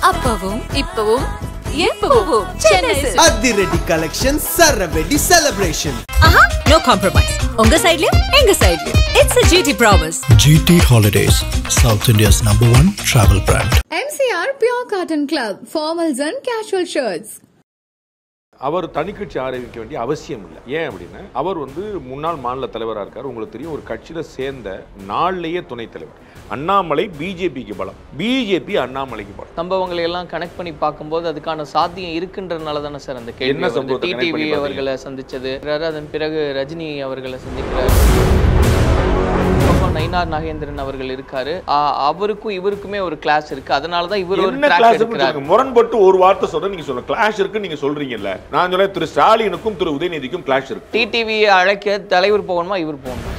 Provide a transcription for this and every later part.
அப்பவும் இப்பவும் எப்பவும் சென்னை அதிரடி கலெக்ஷன் சரவெடி செலிப்ரேஷன். no compromise. உங்க சைடுலயும் எங்க சைடுலயும். It's a GT promise. GT Holidays, South India's #1 travel brand. MCR Pure Cotton Club, formals and casual shirts. அவர் தனிக்கட்சி ஆரம்பிக்க வேண்டிய அவசியம் இல்லை. ஏன் அப்படின்னா அவர் முன்னாள் மாநில தலைவராக இருக்கார். உங்களுக்கு தெரியும், ஒரு கட்சியில் சேர்ந்த நாளிலேயே துணைத் தலைவர். அண்ணாமலை பிஜேபிக்கு பலம், பிஜேபி அண்ணாமலைக்கு பலம். சம்பவங்களை எல்லாம் கனெக்ட் பண்ணி பார்க்கும்போது அதுக்கான சாத்தியம் இருக்குன்றதுனால தானே சார் அந்த கேள்வி. என்ன சம்பவம்? டிடிவி அவர்களை சந்திச்சது, அதன் பிறகு ரஜினி அவர்களை சந்திக்கிறார், நயினார் நாகேந்திரன் அவர்கள் இருக்காரு, அவருக்கும் இவருக்குமே ஒரு கிளாஸ் இருக்கு. அதனாலதான் இவர் ஒரு ட்ராக் எடுக்கிறாரு. முரண்பட்டு ஒரு வார்த்தை சொல்ற நீங்க சொல்ல கிளாஷ் இருக்கு நீங்க சொல்றீங்கல்ல. நான் சொல்றேன், திரு ஸ்டாலினுக்கும் திரு உதயநிதிக்கும் கிளாஷ் இருக்கு. டிடிவி அழைக்க தலைவர் போகணுமா, இவர் போகணுமா?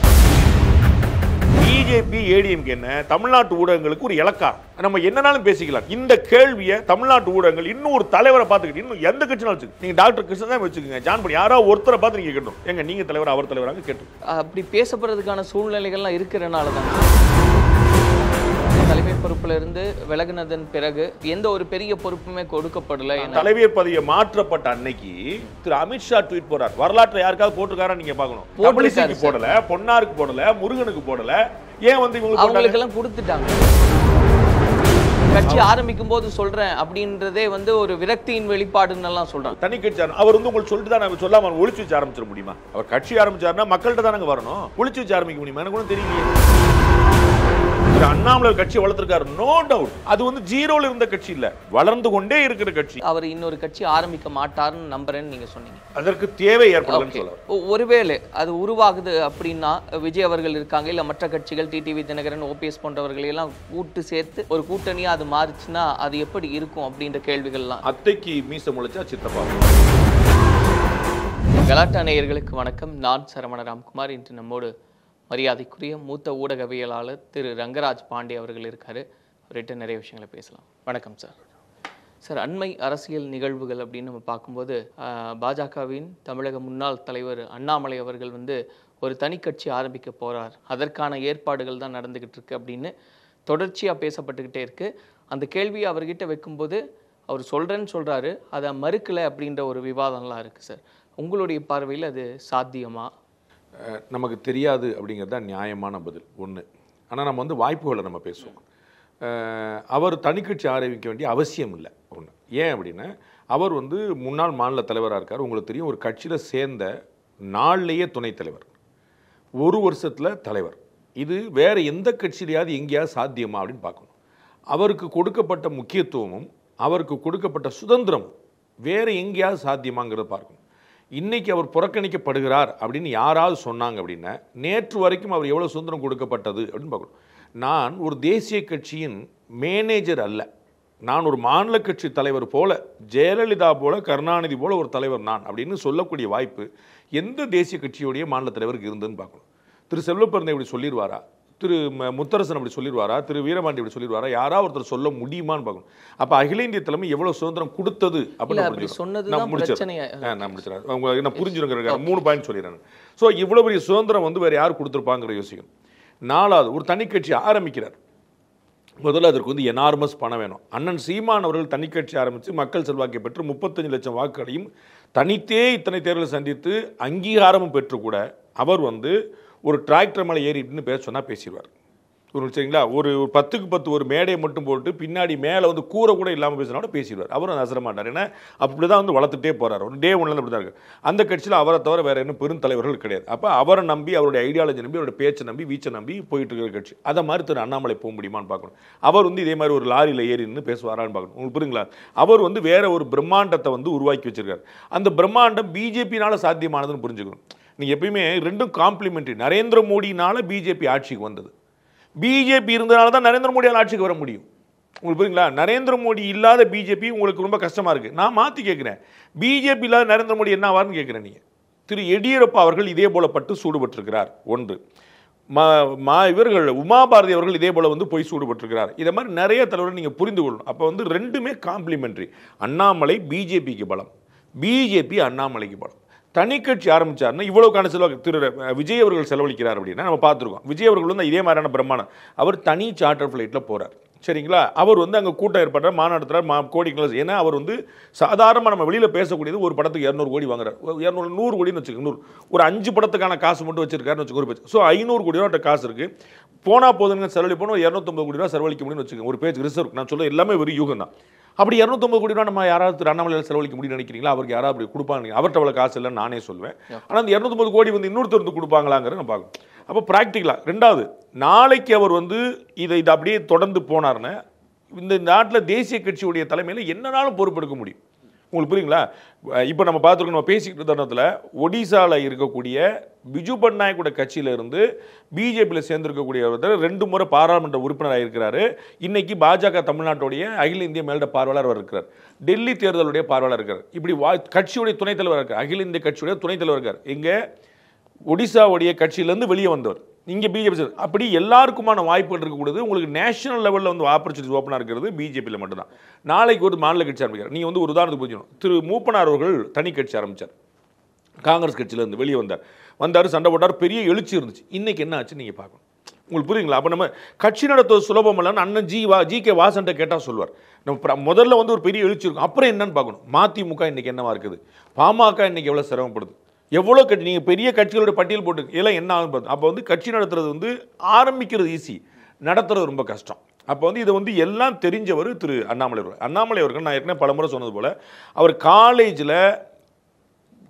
பிஜேபி ஏடிஎம்கே என்ன தமிழ்நாட்டு ஊடகங்களுக்கு ஒரு இலக்காரம். நம்ம என்னன்னாலும் பேசிக்கலாம். இந்த கேள்வியை தமிழ்நாட்டு ஊடகங்கள் இன்னும் ஒரு தலைவரை பார்த்துக்கிட்டு இன்னும் எந்த கட்சினாலும் வச்சு நீங்க டாக்டர் கிருஷ்ணன் தான் வச்சுக்கோங்க, ஜான் பண்ணி யாராவது ஒருத்தரை பார்த்து நீங்க கேட்கணும், எங்க நீங்க தலைவர் அவர் தலைவராக கேட்டு அப்படி பேசப்படுறதுக்கான சூழ்நிலைகள்லாம் இருக்கிறனால தான் தலைமை பொறுப்புல இருந்து விலகினதன் பிறகு எந்த ஒரு பெரிய பொறுப்புமே கொடுக்கப்படல. தலைவர் பதவியை மாற்றப்பட்ட அன்னைக்கு திரு அமித்ஷா ட்வீட் போறார். வரலாற்று யாருக்காவது போட்டிருக்காரா நீங்க பார்க்கணும். போடல, பொன்னாருக்கு போடல, முருகனுக்கு போடல. ஏன் அவங்களுக்கு எல்லாம் கொடுத்துட்டாங்க. கட்சி ஆரம்பிக்கும் போது சொல்றேன் அப்படின்றதே ஒரு விரக்தியின் வெளிப்பாடுன்னு எல்லாம் சொல்றாங்க. தனி கட்சி அவர் உங்களுக்கு சொல்லிட்டு தான் நான் சொல்லாம ஒளிச்சு வச்சு ஆரம்பிச்சிட முடியுமா? அவர் கட்சி ஆரம்பிச்சாருன்னா மக்கள்கிட்ட தானங்க வரணும். ஒளிச்சு வச்சு ஆரம்பிக்க முடியுமா? எனக்கு ஒன்றும் தெரியலையே. அண்ணாமலை கட்சி வளர்த்திருக்காரு, நோ டவுட். அது ஜீரோல இருந்த கட்சி இல்ல, வளர்ந்து கொண்டே இருக்கிற கட்சி. அவர் இன்னொரு கட்சி ஆரம்பிக்க மாட்டாருன்னு நம்புறேன்னு நீங்க சொன்னீங்க. அதற்கு தேவை ஏற்படலன்னு சொல்ல. ஒருவேளை அது உருவாகுது அப்படின்னா விஜய் அவர்கள் இருக்காங்க, இல்ல மற்ற கட்சிகள் டிடிவி தினகரன், ஓபிஎஸ் போன்றவர்களை எல்லாம் கூட்டு சேர்த்து ஒரு கூட்டணியா அது மாறுச்சுன்னா அது எப்படி இருக்கும் அப்படின்ற கேள்விகள்லாம். அத்தைக்கு மீச முளைச்சா சித்தப்பா. கலாட்டா நேயர்களுக்கு வணக்கம். நான் சரவண ராம்குமார். இன்று நம்மோடு மரியாதைக்குரிய மூத்த ஊடகவியலாளர் திரு ரங்கராஜ் பாண்டே அவர்கள் இருக்காரு. அவர்கிட்ட நிறைய விஷயங்களை பேசலாம். வணக்கம் சார். சார், அண்மை அரசியல் நிகழ்வுகள் அப்படின்னு நம்ம பார்க்கும்போது பாஜகவின் தமிழக முன்னாள் தலைவர் அண்ணாமலை அவர்கள் ஒரு தனி கட்சி ஆரம்பிக்க போறார், அதற்கான ஏற்பாடுகள் தான் நடந்துகிட்டு இருக்கு அப்படின்னு தொடர்ச்சியாக பேசப்பட்டுக்கிட்டே இருக்கு. அந்த கேள்வியை அவர்கிட்ட வைக்கும்போது அவர் சொல்றேன்னு சொல்றாரு, அதை மறுக்கலை அப்படின்ற ஒரு விவாதம்லாம் இருக்கு. சார், உங்களுடைய பார்வையில் அது சாத்தியமா? நமக்கு தெரியாது அப்படிங்கிறது தான் நியாயமான பதில் ஒன்று. ஆனால் நம்ம வாய்ப்புகளை நம்ம பேசுவோம். அவர் தனிக்கட்சி ஆரம்பிக்க வேண்டிய அவசியம் இல்லை ஒன்று. ஏன் அப்படின்னா அவர் முன்னாள் மாநில தலைவராக இருக்கார். உங்களுக்கு தெரியும், ஒரு கட்சியில் சேர்ந்த நாளிலேயே துணைத் தலைவர், ஒரு வருஷத்தில் தலைவர். இது வேறு எந்த கட்சியிலையாவது எங்கேயாவது சாத்தியமா அப்படின்னு பார்க்கணும். அவருக்கு கொடுக்கப்பட்ட முக்கியத்துவமும் அவருக்கு கொடுக்கப்பட்ட சுதந்திரமும் வேறு எங்கேயாவது சாத்தியமாங்கிறத பார்க்கணும். இன்றைக்கி அவர் புறக்கணிக்கப்படுகிறார் அப்படின்னு யாராவது சொன்னாங்க அப்படின்னா, நேற்று வரைக்கும் அவர் எவ்வளோ சுதந்திரம் கொடுக்கப்பட்டது அப்படின்னு பார்க்கணும். நான் ஒரு தேசிய கட்சியின் மேனேஜர் அல்ல, நான் ஒரு மாநில கட்சி தலைவர் போல, ஜெயலலிதா போல, கருணாநிதி போல ஒரு தலைவர் நான் அப்படின்னு சொல்லக்கூடிய வாய்ப்பு எந்த தேசிய கட்சியுடைய மாநில தலைவருக்கு இருந்ததுன்னு பார்க்கணும். திரு செல்வப்பிறந்தை இப்படி சொல்லிடுவாரா, திரு முத்தரசன் அப்படி சொல்லிடுவாரா, திரு வீரபாண்டி இப்படி சொல்லிடுவாரா, யாராவது ஒருத்தர் சொல்ல முடியுமான்னு பார்க்கணும். அப்போ அகில இந்திய தலைமை எவ்வளவு சுதந்திரம் கொடுத்தது அப்படின்னு நான் முடிச்சிடறேன். நான் புரிஞ்சுருங்க, 3 பாயிண்ட் சொல்லிடுறேன். ஸோ இவ்வளோ பெரிய சுதந்திரம் வேறு யார் கொடுத்துருப்பாங்கிற யோசிக்கணும். 4வது, ஒரு தனி கட்சி ஆரம்பிக்கிறார். முதல்ல அதற்கு எனார்மஸ் பணம் வேணும். அண்ணன் சீமான் அவர்கள் தனிக்கட்சி ஆரம்பித்து மக்கள் செல்வாக்கை பெற்று 35 லட்சம் வாக்குகளையும் தனித்தே இத்தனை தேர்தலை சந்தித்து அங்கீகாரமும் பெற்று கூட அவர் ஒரு டிராக்டர் மேலே ஏறிட்டுன்னு பேச சொன்னால் பேசிடுவார். சரிங்களா? ஒரு 10க்கு 10 ஒரு மேடையை மட்டும் போட்டு பின்னாடி மேலே கூரை கூட இல்லாமல் பேசினா பேசிடுவார். அவரும் அசர மாட்டார். ஏன்னா அப்படி தான் வளர்த்துட்டே போகிறார். ஒரு டே ஒன்றில் அப்படி தான் இருக்குது. அந்த கட்சியில் அவரை தவிர வேறு என்ன பெருந்தலைவர்கள் கிடையாது. அப்போ அவரை நம்பி, அவருடைய ஐடியாலஜி நம்பி, அவருடைய பேச்சை நம்பி, வீச்சை நம்பி போயிட்டு இருக்கிற கட்சி. அதை மாதிரி திரு அண்ணாமலை போக முடியுமான்னு பார்க்கணும். அவர் இதே மாதிரி ஒரு லாரியில் ஏறின்னு பேசுவாரான்னு பார்க்கணும். உங்களுக்கு புரியுங்களா? அவர் வேற ஒரு பிரம்மாண்டத்தை உருவாக்கி வச்சிருக்காரு. அந்த பிரம்மாண்டம் பிஜேபினால சாத்தியமானதுன்னு புரிஞ்சுக்கணும். நீங்கள் எப்பயுமே ரெண்டும் காம்ப்ளிமெண்ட்ரி. நரேந்திர மோடினால பிஜேபி ஆட்சிக்கு வந்தது, பிஜேபி இருந்தனால தான் நரேந்திர மோடியால் ஆட்சிக்கு வர முடியும். உங்களுக்கு புரியுங்களா? நரேந்திர மோடி இல்லாத பிஜேபி உங்களுக்கு ரொம்ப கஷ்டமாக இருக்குது. நான் மாற்றி கேட்குறேன், பிஜேபி இல்லாத நரேந்திர மோடி என்ன ஆவார்னு கேட்குறேன். நீங்கள் திரு எடியூரப்பா அவர்கள் இதே போல பட்டு சூடுபட்டிருக்கிறார். ஒன்று, இவர்கள் உமாபாரதி அவர்கள் இதே போல போய் சூடுபட்டிருக்கிறார். இதை மாதிரி நிறைய தலைவர்கள் நீங்கள் புரிந்து கொள்ளணும். அப்போ ரெண்டுமே காம்ப்ளிமெண்ட்ரி. அண்ணாமலை பிஜேபிக்கு பலம், பிஜேபி அண்ணாமலைக்கு பலம். தனி கட்சி ஆரம்பிச்சாருன்னா இவ்வளவுக்கான செலவு திரு விஜய் அவர்கள் செலவழிக்கிறார் அப்படின்னா நம்ம பார்த்துருக்கோம். விஜய் அவர்கள் இதே மாதிரியான பிரம்மாண்டம். அவர் தனி சார்ட்டர் ஃப்ளைட்டில் போகிறார். சரிங்களா? அவர் வந்து அங்கே கூட்டம் ஏற்படுறார், மாநாடு கோடிக்கணக்கில். ஏன்னா அவர் வந்து சாதாரணமாக நம்ம வெளியில் பேசக்கூடியது ஒரு படத்துக்கு 200 கோடி வாங்குறாரு, 100 கோடின்னு வச்சுக்கோங்க, ஒரு 5 படத்துக்கான காசு மட்டும் வச்சிருக்காருன்னு வச்சுக்கோ ஒரு பேச்சு. ஸோ 500 கோடி ரூபா காசு இருக்குது, போனால் போதுங்க செலவழி போனால் 250 கோடி ரூபா செலவழிக்க முடியும்னு வச்சுக்கோங்க ஒரு பேஜ் ரிசர்வ். நான் சொல்ல எல்லாமே வெறும் யூகம் தான். அப்படி 250 கோடி ரூபா நம்ம யாராவது அண்ணாமலையில் செலவழிக்க முடியும்னு நினைக்கிறீங்களா? அவருக்கு யாராவது அப்படி கொடுப்பாங்க? அவர்கிட்ட அவ்வளோ காசு இல்லைன்னு நானே சொல்லுவேன். ஆனால் அந்த 250 கோடி வந்து இன்னொருத்தர் வந்து கொடுப்பாங்களாங்கிறத நான் பார்க்கணும். அப்போ ப்ராக்டிக்கலாக ரெண்டாவது, நாளைக்கு அவர் வந்து இதை அப்படியே தொடர்ந்து போனார்னா இந்த நாட்டில் தேசிய கட்சியுடைய தலைமையில் என்னன்னாலும் பொறுப்பெடுக்க முடியும். உங்களுக்கு புரியுங்களா? இப்போ நம்ம பார்த்துருக்கோம், நம்ம பேசிக்கிட்டு தருணத்தில் ஒடிசாவில் இருக்கக்கூடிய பிஜு பட்நாயக்கோட கட்சியிலிருந்து பிஜேபியில் சேர்ந்திருக்கக்கூடிய ஒருத்தர் 2 முறை பாராளுமன்ற உறுப்பினராக இருக்கிறாரு. இன்னைக்கு பாஜக தமிழ்நாட்டுடைய அகில இந்திய மேலிட பார்வையாளர் இருக்கிறார், டெல்லி தேர்தலுடைய பார்வையாளர் இருக்கார், இப்படி கட்சியுடைய துணைத் தலைவர் இருக்கார், அகில இந்திய கட்சியுடைய துணைத் தலைவர் இருக்கார். எங்கே ஒடிசாவுடைய கட்சியிலேருந்து வெளியே வந்தவர் இங்கே பிஜேபி. அப்படி எல்லாருக்குமான வாய்ப்புகள் இருக்கக்கூடியது. உங்களுக்கு நேஷனல் லெவலில் வந்து ஆப்பர்ச்சுனிட்டிஸ் ஓப்பனாக இருக்கிறது பிஜேபியில் மட்டும்தான். நாளைக்கு ஒரு மாநில கட்சி ஆரம்பிக்கிறார். நீங்கள் வந்து ஒரு உதாரணத்துக்கு புரிஞ்சுக்கணும், திரு மூப்பனார் அவர்கள் தனி கட்சி ஆரம்பித்தார், காங்கிரஸ் கட்சியிலேருந்து வெளியே வந்தார், சண்டை போட்டார், பெரிய எழுச்சி இருந்துச்சு. இன்றைக்கி என்ன ஆச்சு நீங்கள் பார்க்கணும். உங்களுக்கு புரியுங்களா? அப்போ நம்ம கட்சி நடத்துவது சுலபம் இல்லைன்னு அண்ணன் ஜி.கே. வாசன்ட்ட கேட்டால் சொல்லுவார். நம்ம முதல்ல வந்து ஒரு பெரிய எழுச்சி இருக்கும், அப்புறம் என்னன்னு பார்க்கணும். மதிமுக இன்றைக்கி என்னவா இருக்குது, பாமக இன்றைக்கி எவ்வளோ சிரமப்படுது, எவ்வளோ கட்சி நீங்கள் பெரிய கட்சிகளோட பட்டியல் போட்டு இதெல்லாம் என்ன ஆகும் பார்த்து. அப்போ வந்து கட்சி நடத்துறது வந்து ஆரம்பிக்கிறது ஈஸி, நடத்துறது ரொம்ப கஷ்டம். அப்போ வந்து இதை வந்து எல்லாம் தெரிஞ்சவர் திரு அண்ணாமலை அவர்கள் நான் ஏற்கனவே பலமுறை சொன்னது போல், அவர் காலேஜில்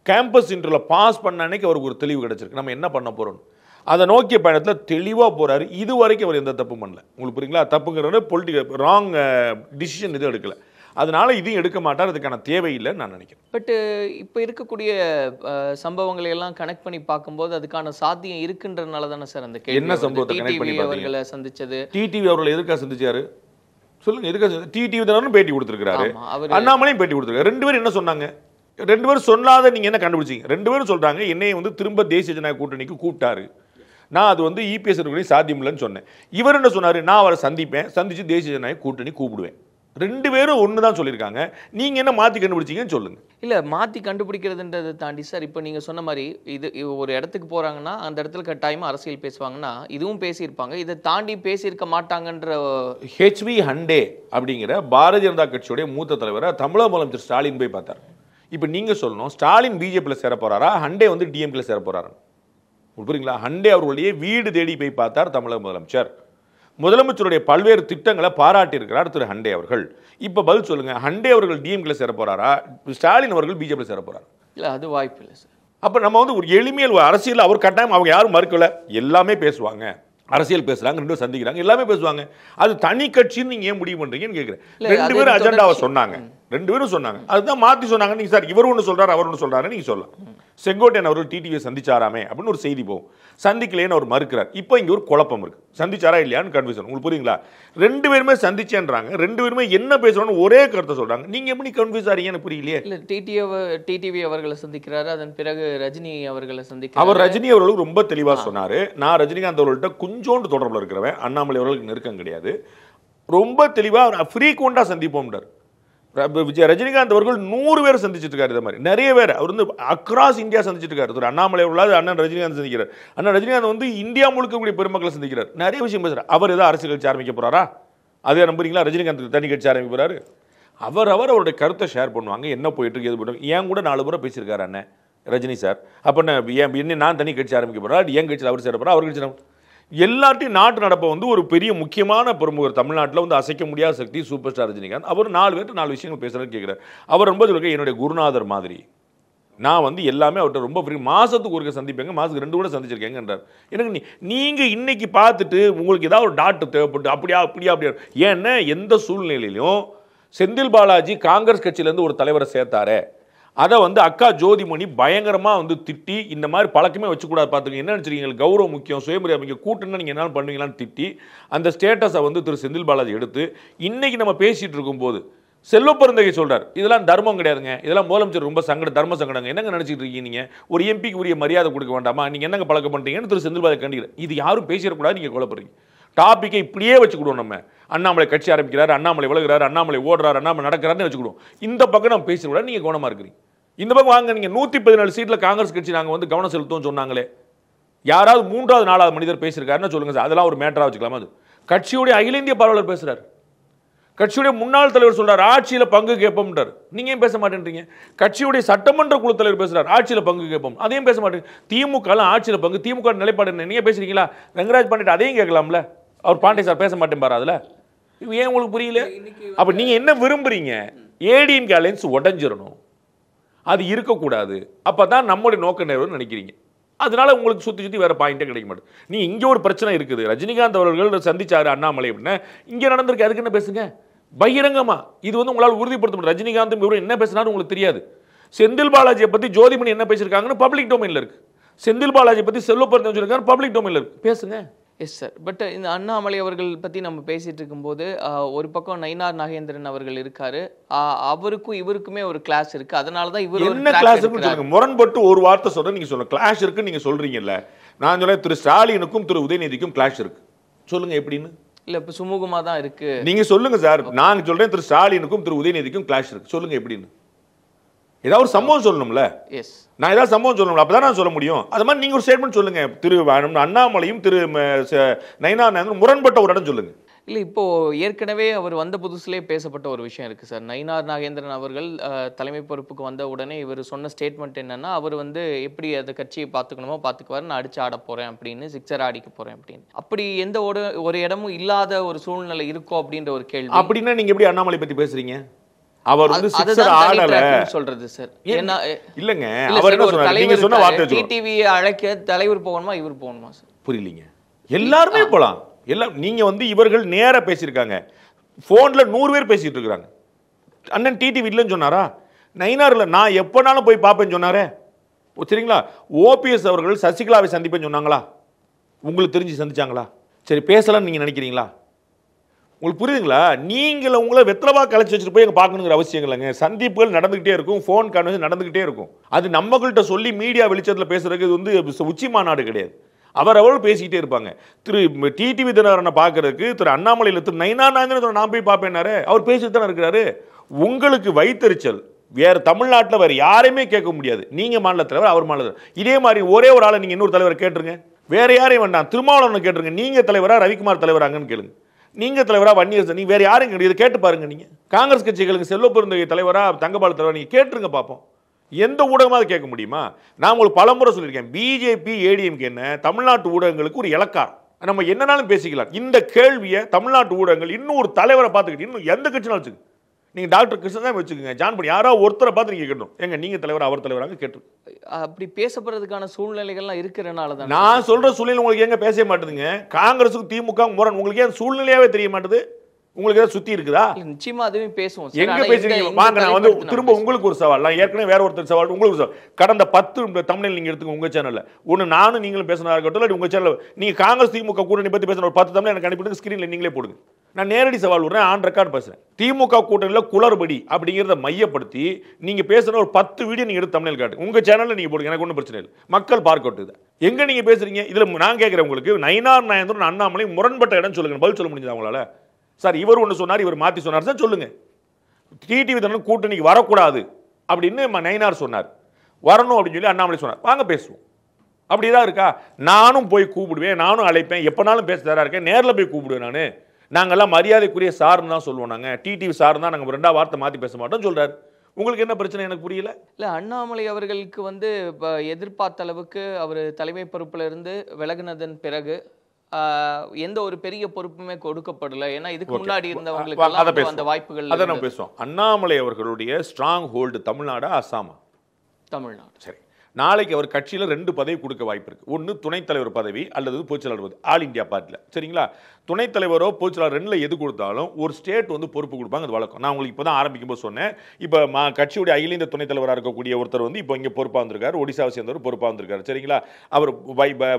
கேம்பஸ் இன்டர்வியூவில் பாஸ் பண்ண அன்னைக்கு அவருக்கு ஒரு தெளிவு கிடச்சிருக்கு, நம்ம என்ன பண்ண போகிறோம். அதை நோக்கிய பயணத்தில் தெளிவாக போகிறாரு. இது வரைக்கும் அவர் எந்த தப்பும் பண்ணல. உங்களுக்கு புரியுங்களா? தப்புங்கிறத பொலிட்டிக்கல் ராங் டிசிஷன் எதுவும் எடுக்கலை, அதனால இதையும் எடுக்க மாட்டார், அதுக்கான தேவையில்லைன்னு நான் நினைக்கிறேன். பட் இப்போ இருக்கக்கூடிய சம்பவங்களை எல்லாம் கனெக்ட் பண்ணி பார்க்கும்போது அதுக்கான சாத்தியம் இருக்குன்றதுனால தானே சார் அந்த என்ன சம்பவத்தை கனெக்ட் பண்ணி அவர்களை சந்திச்சது? டிடிவி அவர்களை எதுக்காக சந்திச்சாரு சொல்லுங்க? எதுக்காக டிடிவி தானே பேட்டி கொடுத்துருக்காரு, அண்ணாமலையும் பேட்டி கொடுத்துருக்காரு. 2 பேரும் என்ன சொன்னாங்க? 2 பேரும் சொல்லாத நீங்க என்ன கண்டுபிடிச்சிங்க? 2 பேரும் சொல்றாங்க என்னைய வந்து திரும்ப தேசிய ஜனநாயக கூட்டணிக்கு கூப்பிட்டாரு, நான் அது வந்து இபிஎஸ் சாத்தியம் இல்லைன்னு சொன்னேன். இவர் என்ன சொன்னாரு? நான் அவரை சந்திச்சு தேசிய ஜனநாயக கூட்டணி கூப்பிடுவேன். 2 பேரும் ஒன்று தான் சொல்லியிருக்காங்க. நீங்கள் என்ன மாற்றி கண்டுபிடிச்சிங்கன்னு சொல்லுங்கள். இல்லை, மாற்றி கண்டுபிடிக்கிறதுன்றதை தாண்டி சார், இப்போ நீங்கள் சொன்ன மாதிரி இது ஒரு இடத்துக்கு போகிறாங்கன்னா அந்த இடத்துல கட்டாயமாக அரசியல் பேசுவாங்கன்னா இதுவும் பேசியிருப்பாங்க, இதை தாண்டி பேசியிருக்க மாட்டாங்கன்ற ஹெச்வி ஹண்டே அப்படிங்கிற பாரதிய ஜனதா கட்சியுடைய மூத்த தலைவரை தமிழக முதலமைச்சர் ஸ்டாலின் போய் பார்த்தார். இப்போ நீங்கள் சொல்லணும், ஸ்டாலின் பிஜேபியில் சேர போகிறாரா, ஹண்டே வந்து டிஎம்கேல சேர போகிறாரா? புரியுங்களா? ஹண்டே அவர்களுடைய வீடு தேடி போய் பார்த்தார் தமிழக முதலமைச்சர். முதலமைச்சருடைய பல்வேறு திட்டங்களை பாராட்டி இருக்கிறார் திரு ஹண்டே அவர்கள். இப்போ பதில் சொல்லுங்க, ஹண்டே அவர்கள் டிஎம்கேல சேர போறாரா, ஸ்டாலின் அவர்கள் பிஜேபியில் சேர போறாரா? இல்லை, அது வாய்ப்பு இல்லை சார். அப்போ நம்ம வந்து ஒரு எளிமையில் அரசியல் அவர் கட்டாயம் அவங்க யாரும் மறுக்கல, எல்லாமே பேசுவாங்க, அரசியல் பேசுறாங்க, 2 பேரும் சந்திக்கிறாங்க, எல்லாமே பேசுவாங்க. அது தனி கட்சின்னு நீங்க ஏன் முடிவு பண்றீங்கன்னு கேட்கிறேன். 2 பேரும் அஜெண்டாவை சொன்னாங்க, 2 பேரும் சொன்னாங்க, அதுதான் மாற்றி சொன்னாங்க. நீங்க சார் இவர் ஒன்று சொல்றாரு அவர் ஒன்று சொல்றாரு நீங்க சொல்லலாம். செங்கோட்டையன் அவர்கள் டிடிவியை சந்திச்சாராமே அப்படின்னு ஒரு செய்தி போகும், சந்திக்கலேன்னு அவர் மறுக்கிறார். இப்போ இங்கே ஒரு குழப்பம் இருக்கு, சந்திச்சாரா இல்லையான்னு கன்ஃபியூஷன். உங்களுக்கு புரியுங்களா? 2 பேருமே சந்திச்சேன்றாங்க, 2 பேருமே என்ன பேசுறோன்னு ஒரே கருத்தை சொல்றாங்க. நீங்க எப்படி கன்ஃபியூஸ் ஆறீங்கன்னு புரியலையே. இல்லை, டிடிவி அவர்களை சந்திக்கிறாரு, அதன் பிறகு ரஜினி அவர்களை சந்திக்கிறார். அவர் ரஜினி அவர்களுக்கு ரொம்ப தெளிவாக சொன்னாரு, நான் ரஜினிகாந்த் அவர்கள்ட்ட கொஞ்சோண்டு தொடர்பில் இருக்கிறவன், அண்ணாமலை அவர்களுக்கு நெருக்கம் கிடையாது, ரொம்ப தெளிவாக ஃப்ரீக்வெண்டாக சந்திப்போம்ன்றார். ரஜினிகாந்த் அவர்கள் 100 பேர் சந்திச்சுட்டு இருக்காரு, இது மாதிரி நிறைய பேர் அவர் வந்து அக்ராஸ் இந்தியா சந்திச்சுட்டு இருக்காரு. அண்ணாமலை அவர்களால் அண்ணன் ரஜினிகாந்த் சந்திக்கிறார், அண்ணன் ரஜினிகாந்த் வந்து இந்தியா முழுக்க கூடிய பெருமக்களை சந்திக்கிறார், நிறைய விஷயம் பேசுறாரு. அவர் ஏதாவது அரசியல் கட்சி ஆரம்பிக்க போறாரா? அதே நம்புறீங்களா? ரஜினிகாந்த் தனி கட்சி ஆரம்பிக்க போறாரு? அவருடைய கருத்தை ஷேர் பண்ணுவாங்க, என்ன போயிட்டு இருக்கு, எது போயிட்டு. ஏன் கூட 4 முறை பேசியிருக்காரு அண்ணன் ரஜினி சார். அப்போ என்ன நான் தனி கட்சி ஆரம்பிக்க போறா, என் கட்சியில் அவர் சேர போறா, அவர் கட்சி எல்லாத்தையும் நாட்டு நடப்பை வந்து ஒரு பெரிய முக்கியமான பிரமுகர் தமிழ்நாட்டில் வந்து அசைக்க முடியாத சக்தி சூப்பர் ஸ்டார் ரஜினிகாந்த். அவர் 4 பேர்ட்டு 4 விஷயங்கள் பேசுறதுன்னு கேட்குறாரு. அவர் ரொம்ப சொல்லுங்க, என்னுடைய குருநாதர் மாதிரி, நான் வந்து எல்லாமே அவர்கிட்ட ரொம்ப ஃப்ரீ, மாதத்துக்கு ஒருக்க சந்திப்பேங்க, மாதத்துக்கு 2 கூட சந்திச்சிருக்கேங்கன்றார். எனக்கு நீங்கள் இன்னைக்கு பார்த்துட்டு உங்களுக்கு ஏதாவது ஒரு டாக்டர் தேவைப்பட்டு அப்படியா ஏன்னா எந்த சூழ்நிலையிலையும் செந்தில் பாலாஜி காங்கிரஸ் கட்சியிலேருந்து ஒரு தலைவரை சேர்த்தாரு, அதை வந்து அக்கா ஜோதிமணி பயங்கரமாக வந்து திட்டி, இந்த மாதிரி பழக்கமே வச்சுக்கூடாது, பார்த்துங்க என்ன நினச்சிருக்கீங்க, கௌரவம் முக்கியம், சுயமரியாதை முக்கியம், கூட்டணும் நீங்கள் என்ன பண்ணுவீங்களான்னு திட்டி அந்த ஸ்டேட்டஸை வந்து திரு செந்தில் பாலாஜி எடுத்து இன்னைக்கு நம்ம பேசிகிட்டு இருக்கும்போது செல்வ பெருந்தகை சொல்கிறார், இதெல்லாம் தர்மம் கிடையாதுங்க, இதெல்லாம் முதலமைச்சர் ரொம்ப தர்ம சங்கடங்க, என்னங்க நினச்சிட்டு இருக்கீங்க, நீங்கள் ஒரு எம்பிக்கு உரிய மரியாதை கொடுக்க வேண்டாமா, நீங்கள் என்னங்க பழக்கம் பண்ணுறீங்கன்னு திரு செந்தில் பாலாஜி கண்டிக்கிறேன். இது யாரும் பேசிடக்கூடாது, நீங்கள் கொலைப்படுறீங்க. டாப்பிக்கை இப்படியே வச்சுக்கிடுவோம், நம்ம அண்ணாமலை கட்சி ஆரம்பிக்கிறார், அண்ணாமலை விலகிறார், அண்ணாமலை ஓடுறார், அண்ணாமலை நடக்கிறாருன்னு வச்சுக்கிடுவோம். இந்த பக்கம் நம்ம பேசிடக்கூடாது, நீங்கள் கவனமாக இருக்கிறீங்க. இந்த பக்கம் வாங்க, நீங்கள் 114 சீட்டில் காங்கிரஸ் கட்சி நாங்கள் வந்து கவனம் செலுத்துவோம் சொன்னாங்களே, யாராவது 3வது 4வது மனிதர் பேசியிருக்காருன்னு சொல்லுங்க சார், அதெல்லாம் ஒரு மேட்டராக வச்சுக்கலாமா? அது கட்சியுடைய அகில இந்திய பார்வையாளர் பேசுகிறார், கட்சியுடைய முன்னாள் தலைவர் சொல்றார் ஆட்சியில் பங்கு கேட்போம்ன்றார். நீங்க ஏன் பேச மாட்டேன்றீங்க? கட்சியுடைய சட்டமன்ற குழு தலைவர் பேசுறார் ஆட்சியில் பங்கு கேட்போம், அதையும் பேச மாட்டேங்க. திமுக ஆட்சியில் பங்கு, திமுக நிலைப்பாடு என்ன? நீங்க பேசுறீங்களா? ரங்கராஜ் பாண்டிய அதையும் கேட்கலாம்ல. அவர் பாண்டே சார் பேச மாட்டேன் பாரு. அதுல ஏன் உங்களுக்கு புரியல? அப்ப நீங்க என்ன விரும்புறீங்க? ஏடிஎம்கே அலைன்ஸ் உடைஞ்சிடணும், அது இருக்கக்கூடாது. அப்பதான் நம்முடைய நோக்க நிறைவேறும் நினைக்கிறீங்க. அதனால உங்களுக்கு சுற்றி சுற்றி வேற பாயிண்டே கிடைக்க மாட்டேது. நீ இங்கே ஒரு பிரச்சனை இருக்குது, ரஜினிகாந்த் அவர்கள் சந்திச்சாரு அண்ணாமலை அப்படின்னா இங்கே நடந்திருக்கு, அதுக்கு என்ன பேசுங்க பகிரங்கமா. இது உங்களால் உறுதிப்படுத்த முடியும். ரஜினிகாந்த் இவரும் என்ன பேசினாலும் உங்களுக்கு தெரியாது. செந்தில் பாலாஜியை பற்றி ஜோதிமணி என்ன பேசியிருக்காங்கன்னு பப்ளிக் டொமைனில் இருக்கு. செந்தில் பாலாஜி பற்றி செல்வப்பெருந்தன் சொல்லியிருக்காங்க, பப்ளிக் டொமைனில் இருக்கு, பேசுங்க. Yes sir. பட் இந்த அண்ணாமலை அவர்கள் பற்றி நம்ம பேசிட்டு இருக்கும்போது ஒரு பக்கம் நயினார் நாகேந்திரன் அவர்கள் இருக்காரு, அவருக்கும் இவருக்குமே ஒரு கிளாஸ் இருக்கு. அதனால தான் இவர் என்ன கிளாஸ் இருக்குன்னு சொல்லுங்க. முரண்பட்டு ஒரு வார்த்தை சொல்ற நீங்க சொல்லுங்க. கிளாஸ் இருக்குன்னு நீங்க சொல்றீங்கல்ல. நான் சொல்றேன் திரு ஸ்டாலினுக்கும் திரு உதயநிதிக்கும் கிளாஸ் இருக்கு. சொல்லுங்க எப்படின்னு. இல்ல இப்ப சுமூகமா தான் இருக்கு. நீங்க சொல்லுங்க சார். நான் சொல்றேன் திரு ஸ்டாலினுக்கும் திரு உதயநிதிக்கும் கிளாஸ் இருக்கு. சொல்லுங்க எப்படின்னு. ஏதாவது ஒரு சம்பவம் சொல்லணும்ல. எஸ், நான் ஏதாவது சம்பவம் சொல்லணும், அப்பதான் நான் சொல்ல முடியும். அது மாதிரி நீங்க ஒரு ஸ்டேட்மெண்ட் சொல்லுங்க. திரு அண்ணாமலையும் திரு நயினார் நாகேந்திரன் முரண்பட்ட ஒரு இடம் சொல்லுங்க. இல்லை இப்போ ஏற்கனவே அவர் வந்த புதுசுலேயே பேசப்பட்ட ஒரு விஷயம் இருக்குது சார். நயினார் நாகேந்திரன் அவர்கள் தலைமை பொறுப்புக்கு வந்த உடனே இவர் சொன்ன ஸ்டேட்மெண்ட் என்னன்னா, அவர் எப்படி அந்த கட்சியை பார்த்துக்கணுமோ பார்த்துக்குவார், நான் அடிச்சு ஆட போகிறேன் அப்படின்னு, சிக்ஸர் அடிக்க போகிறேன் அப்படின்னு. அப்படி எந்த ஒரு இடமும் இல்லாத ஒரு சூழ்நிலை இருக்கோ அப்படின்ற ஒரு கேள்வி. அப்படின்னா நீங்க எப்படி அண்ணாமலை பற்றி பேசுறீங்க? அவர் சிக்ஸர் ஆடல சொல்றது சார். ஏன்னா இல்லங்க, அவர் என்ன சொன்னாரு? நீங்க சொன்ன வார்த்தை டிடிவி அழைக்க தலைவர் போகணுமா இவர் போகணுமா சார்? புரியலீங்க. எல்லாருமே போலாம். எல்லாம் நீங்க இவர்கள் நேரா பேசியிருக்காங்க. போன்ல 100 பேர் பேசிட்டு இருக்காங்க. அண்ணன் டிடிவி இல்லைன்னு சொன்னாரா? நயினார்ல நான் எப்பனாலும் போய் பார்ப்பேன்னு சொன்னாரே. சரிங்களா? ஓபிஎஸ் அவர்கள் சசிகலாவை சந்திப்பேன்னு சொன்னாங்களா? உங்களுக்கு தெரிஞ்சு சந்திச்சாங்களா? சரி பேசலாம்னு நீங்க நினைக்கிறீங்களா? உங்களுக்கு புரியுதுங்களா? நீங்கள உங்களை வெத்தலவா கலைச்சி வச்சுட்டு போய் பார்க்கணுங்கிற அவசியம் இல்லைங்க. சந்திப்புகள் நடந்துகிட்டே இருக்கும், ஃபோன் கான்வர்சேஷன் நடந்துகிட்டே இருக்கும். அது நம்மகிட்ட சொல்லி மீடியா வெளிச்சத்தில் பேசுறதுக்கு இது உச்சி மாநாடு கிடையாது. அவர்கள் பேசிக்கிட்டே இருப்பாங்க. திரு டிடிவி தினகரனை பார்க்கறதுக்கு திரு அண்ணாமலையில் திரு நயினார் நாகேந்திரன் நான் போய் பார்ப்பேன்னாரு. அவர் பேசிட்டு தானே இருக்கிறாரு. உங்களுக்கு வைத்தறிச்சல் வேற தமிழ்நாட்டில் வேற யாரையுமே கேட்க முடியாது. நீங்க மாநில தலைவர், அவர் மாநில தலைவர். இதே மாதிரி ஒரே ஒரு ஆளை நீங்க இன்னொரு தலைவர் கேட்டுருங்க. வேற யாரையும் வேண்டாம், திருமாவளவன் கேட்டுருங்க. நீங்க தலைவரா ரவிக்குமார் தலைவராங்கன்னு கேளுங்க. நீங்க தலைவரா வன்னியரசன், நீங்க வேற யாரும் கிடையாது. கேட்டு பாருங்க. நீங்க காங்கிரஸ் கட்சிகளுக்கு செல்வப்பெருந்தகை தலைவரா தங்கபால் தலைவரா நீங்க கேட்டுருங்க பார்ப்போம். எந்த ஊடகமாவது கேட்க முடியுமா? நான் உங்களுக்கு பலமுறை சொல்லியிருக்கேன். பிஜேபி ஏடிஎம்கே என்ன தமிழ்நாட்டு ஊடகங்களுக்கு ஒரு இலக்காரம். நம்ம என்னன்னாலும் பேசிக்கலாம். இந்த கேள்வியை தமிழ்நாட்டு ஊடகங்கள் இன்னும் ஒரு தலைவரை பார்த்துக்கிட்டு இன்னும் எந்த கட்சினாலும் வச்சுக்க. நீங்க டாக்டர் கிருஷ்ணன் தான் வச்சுக்கோங்க, ஜான் பண்ணி யாரோ ஒருத்தரை பார்த்து நீங்க கேட்டோம். எங்க நீங்க தலைவர் அவர் தலைவராக கேட்டு அப்படி பேசப்படுறதுக்கான சூழ்நிலைகள்லாம் இருக்கிறனால தான் நான் சொல்ற சூழ்நிலை உங்களுக்கு எங்க பேச மாட்டேதுங்க. காங்கிரஸுக்கு திமுக முரண் உங்களுக்கு ஏன் சூழ்நிலையாவே தெரிய மாட்டேது? உங்களுக்கு ஏதாவது சுத்தி இருக்குதா? நிச்சயமா அதுவும் பேசுவோம். எங்க பேசுறீங்க? வாங்க நான் திரும்ப உங்களுக்கு ஒரு சவால். நான் ஏற்கனவே வேற ஒருத்தர் சவால் உங்களுக்கு சவால். கடந்த 10 தமிழில் நீங்க எடுத்துங்க உங்க சேனல்ல. ஒன்னு நானும் நீங்களும் பேசினா இருக்கட்டும், இல்லை உங்க சேனல் நீங்க காங்கிரஸ் திமுக கூட்டணி பத்தி பேசுற ஒரு 10 தமிழ் எனக்கு அனுப்பிட்டு ஸ்கிரீன்ல நீங்களே போடுங்க. நான் நேரடி சவால் விடுறேன், ஆன் ரெக்கார்ட் பேசுறேன். திமுக கூட்டணியில் குளறுபடி அப்படிங்கிறத மையப்படுத்தி நீங்க பேசுற ஒரு 10 வீடியோ நீங்க எடுத்து தமிழில் காட்டுங்க. உங்க சேனல்ல நீங்க போடுங்க, எனக்கு ஒன்றும் பிரச்சனை இல்லை. மக்கள் பார்க்கட்டு எங்க நீங்க பேசுறீங்க. இதுல நான் கேட்கிறேன் உங்களுக்கு, நயினார் நாகேந்திரன் அண்ணாமலை முரண்பட்ட இடம் சொல்லுங்க. பதில் சொல்ல முடிஞ்சது அவங்களால? சார் இவர் ஒன்று சொன்னார், இவர் மாற்றி சொன்னார் சார் சொல்லுங்க. டிடிவி தினகரன் கூட்டணிக்கு வரக்கூடாது அப்படின்னு நயினார் சொன்னார், வரணும் அப்படின்னு சொல்லி அண்ணாமலை சொன்னார். வாங்க பேசுவோம். அப்படிதான் இருக்கா? நானும் போய் கூப்பிடுவேன், நானும் அழைப்பேன், எப்பனாலும் பேச தயாரா இருக்கேன், நேரில் போய் கூப்பிடுவேன். நாங்கெல்லாம் மரியாதைக்குரிய சார்னு தான் சொல்லுவோம். நாங்கள் டிடிவி சார் தான், நாங்கள் 2 வார்த்தை மாற்றி பேச மாட்டோம் சொல்றாரு. உங்களுக்கு என்ன பிரச்சனை எனக்கு புரியல. இல்லை அண்ணாமலை அவர்களுக்கு எதிர்பார்த்த அளவுக்கு அவர் தலைமை பொறுப்புல இருந்து விலகினதன் பிறகு எந்த ஒரு பெரிய பொறுப்புமே கொடுக்கப்படல. ஏன்னா இதுக்கு முன்னாடி இருந்தவங்களுக்கு அந்த வாய்ப்புகள் அதை நம்ம பேசுவோம். அண்ணாமலை அவர்களுடைய ஸ்ட்ராங் ஹோல்டு தமிழ்நாடா அசாமா? தமிழ்நாடு. சரி, நாளைக்கு அவர் கட்சியில் 2 பதவி கொடுக்க வாய்ப்பு இருக்கு. ஒன்று துணைத் தலைவர் பதவி அல்லது பொதுச்செயலாளர் பதவி, ஆல் இந்தியா பார்ட்டியில். சரிங்களா? துணைத் தலைவரோ பொதுச்செயலாளர் 2ல் எது கொடுத்தாலும் ஒரு ஸ்டேட் பொறுப்பு கொடுப்பாங்க. அது வழக்கம். நான் உங்களுக்கு இப்போ தான் ஆரம்பிக்கும் போது சொன்னேன். இப்போ கட்சியுடைய அகில இந்திய துணைத் தலைவராக இருக்கக்கூடிய ஒருத்தர் இப்போ இங்கே பொறுப்பாக வந்திருக்காரு, ஒடிசாவை சேர்ந்தவர் பொறுப்பாக வந்திருக்காரு. சரிங்களா? அவர்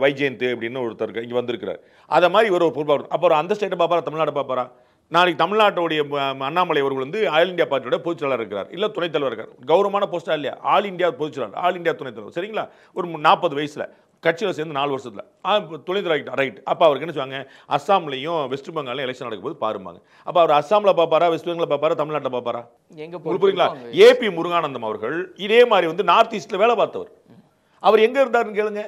வைஜெயந்த் அப்படின்னு ஒருத்தர் இங்கே வந்திருக்கிறார். அதை மாதிரி இவர் ஒரு பொறுப்பாக. அப்புறம் அந்த ஸ்டேட்டை பார்ப்பாரா, தமிழ்நாடு பார்ப்பாரா? நாளைக்கு தமிழ்நாட்டுடைய அண்ணாமலை அவர்கள் ஆல் இந்தியா பார்ட்டியோட பொதுச்செயலாளர் இருக்கிறார், இல்லை துணைத் தலைவர் இருக்கார். கௌரவமான போஸ்டா இல்லையா? ஆல் இந்தியா பொதுச்செயலாளர், ஆல் இந்தியா துணைத் தலைவர். சரிங்களா? ஒரு 40 வயசுல கட்சியில் சேர்ந்து 4 வருஷத்தில் துணைத் தலைவர். ரைட். அப்போ அவருக்கு என்ன சொல்லுவாங்க, அஸ்ஸாம்லையும் வெஸ்ட் பெங்காலையும் எலெக்ஷன் நடக்கும்போது பாருமாங்க. அப்போ அவர் அஸ்ஸாமில் பார்ப்பாரா, வெஸ்ட் பெங்காலில் பார்ப்பாரா, தமிழ்நாட்டில் பார்ப்பாரா? எங்க புரியுங்களா? ஏபி முருகானந்தம் அவர்கள் இதே மாதிரி நார்த் ஈஸ்ட்ல வேலை பார்த்தவர். அவர் எங்க இருந்தாருன்னு கேளுங்க.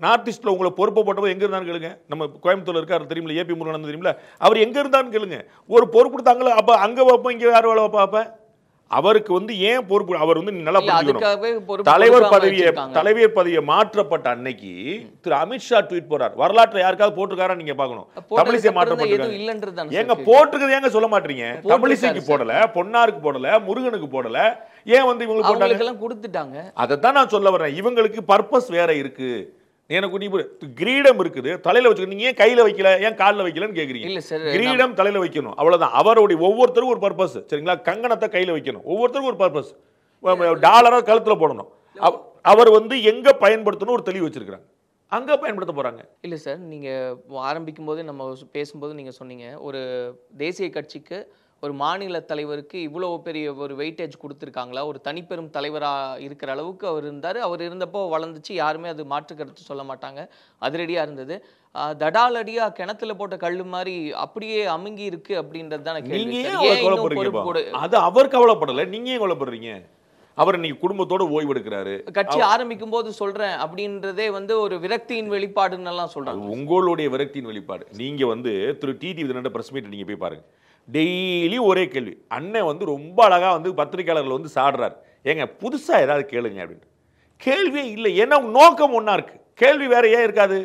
நார்த் ஈஸ்ட்ல உங்களை பொறுப்பை போட்டவர் எங்க இருந்தான்னு கேளுங்க. நம்ம கோயம்புத்தூர்ல இருக்காரு தெரியுமில்ல, ஏபி முருகன் தெரியுமில்ல, அவர் எங்க இருந்தான்னு கேளுங்க. ஒரு பொறுப்பு கொடுத்தாங்களோ அப்ப அங்க வைப்போம், இங்க யார் வேலை வைப்பா? அப்ப அவருக்கு வந்து ஏன் பொறுப்பு? அவர் வந்து நல்லா புரிஞ்சுக்கணும். தலைவர் பதவியை மாற்றப்பட்ட அன்னைக்கு திரு அமித்ஷா ட்வீட் போறார். வரலாற்றை யாருக்காவது போட்டிருக்காரா நீங்க பாக்கணும். தமிழிசை மாற்றப்பட்டிருக்காங்க. ஏங்க போட்டிருக்கிறது ஏங்க சொல்ல மாட்டீங்க? தமிழிசைக்கு போடல, பொன்னாருக்கு போடல, முருகனுக்கு போடல, ஏன் வந்து இவங்களுக்கு போட்டாங்க? கொடுத்துட்டாங்க. அதைத்தான் நான் சொல்ல வரேன். இவங்களுக்கு பர்பஸ் வேற இருக்கு. எனக்கு நீ கிரீடம் இருக்குது தலையில வச்சுக்க, நீங்க ஏன் கையில வைக்கல, ஏன் காலில் வைக்கலன்னு கேக்குறீங்க. கிரீடம் தலையில வைக்கணும், அவ்வளவுதான். அவருடைய ஒவ்வொருத்தருக்கும் ஒரு பர்பஸ், சரிங்களா? கங்கணத்தை கையில வைக்கணும், ஒவ்வொருத்தருக்கும் ஒரு பர்பஸ். டாலரா கழுத்துல போடணும். அவர் வந்து எங்க பயன்படுத்தணும் ஒரு தெளிவு வச்சிருக்காங்க, அங்க பயன்படுத்த போறாங்க. இல்ல சார், நீங்க ஆரம்பிக்கும் போது நம்ம பேசும்போது நீங்க சொன்னீங்க, ஒரு தேசிய கட்சிக்கு ஒரு மாநில தலைவருக்கு இவ்வளவு பெரிய ஒரு வெயிட்டேஜ் கொடுத்துருக்காங்களா, ஒரு தனிப்பெரும் தலைவராக இருக்கிற அளவுக்கு அவர் இருந்தார். அவர் இருந்தப்போ வளர்ந்துச்சு, யாருமே அது மாற்று கருத்து சொல்ல மாட்டாங்க, அதிரடியாக இருந்தது. தடாலடியா கிணத்துல போட்ட கல்லு மாதிரி அப்படியே அமுங்கி இருக்கு அப்படின்றது தான் கேள்வி. அது அவர் கவலைப்படல, நீங்க ஏன் கவலைப்படுறீங்க? அவர் இன்னைக்கு குடும்பத்தோட ஓய்வு எடுக்கிறாரு. கட்சி ஆரம்பிக்கும் போது சொல்றேன் அப்படின்றதே வந்து ஒரு விரக்தியின் வெளிப்பாடுன்னு எல்லாம் சொல்றாங்க. உங்களுடைய விரக்தியின் வெளிப்பாடு. நீங்க வந்து திரு டிடிவி தினகரன் பிரஸ் மீட் நீங்க போய் பாருங்க. டெய்லி ஒரே கேள்வி. அண்ணன் வந்து ரொம்ப அழகா வந்து பத்திரிகையாளர்கள் வந்து சாடுறாரு, ஏங்க புதுசா ஏதாவது கேளுங்க அப்படின்னு. கேள்வியே இல்லை. ஏன்னா நோக்கம் ஒன்னா இருக்கு, கேள்வி வேற ஏன் இருக்காது?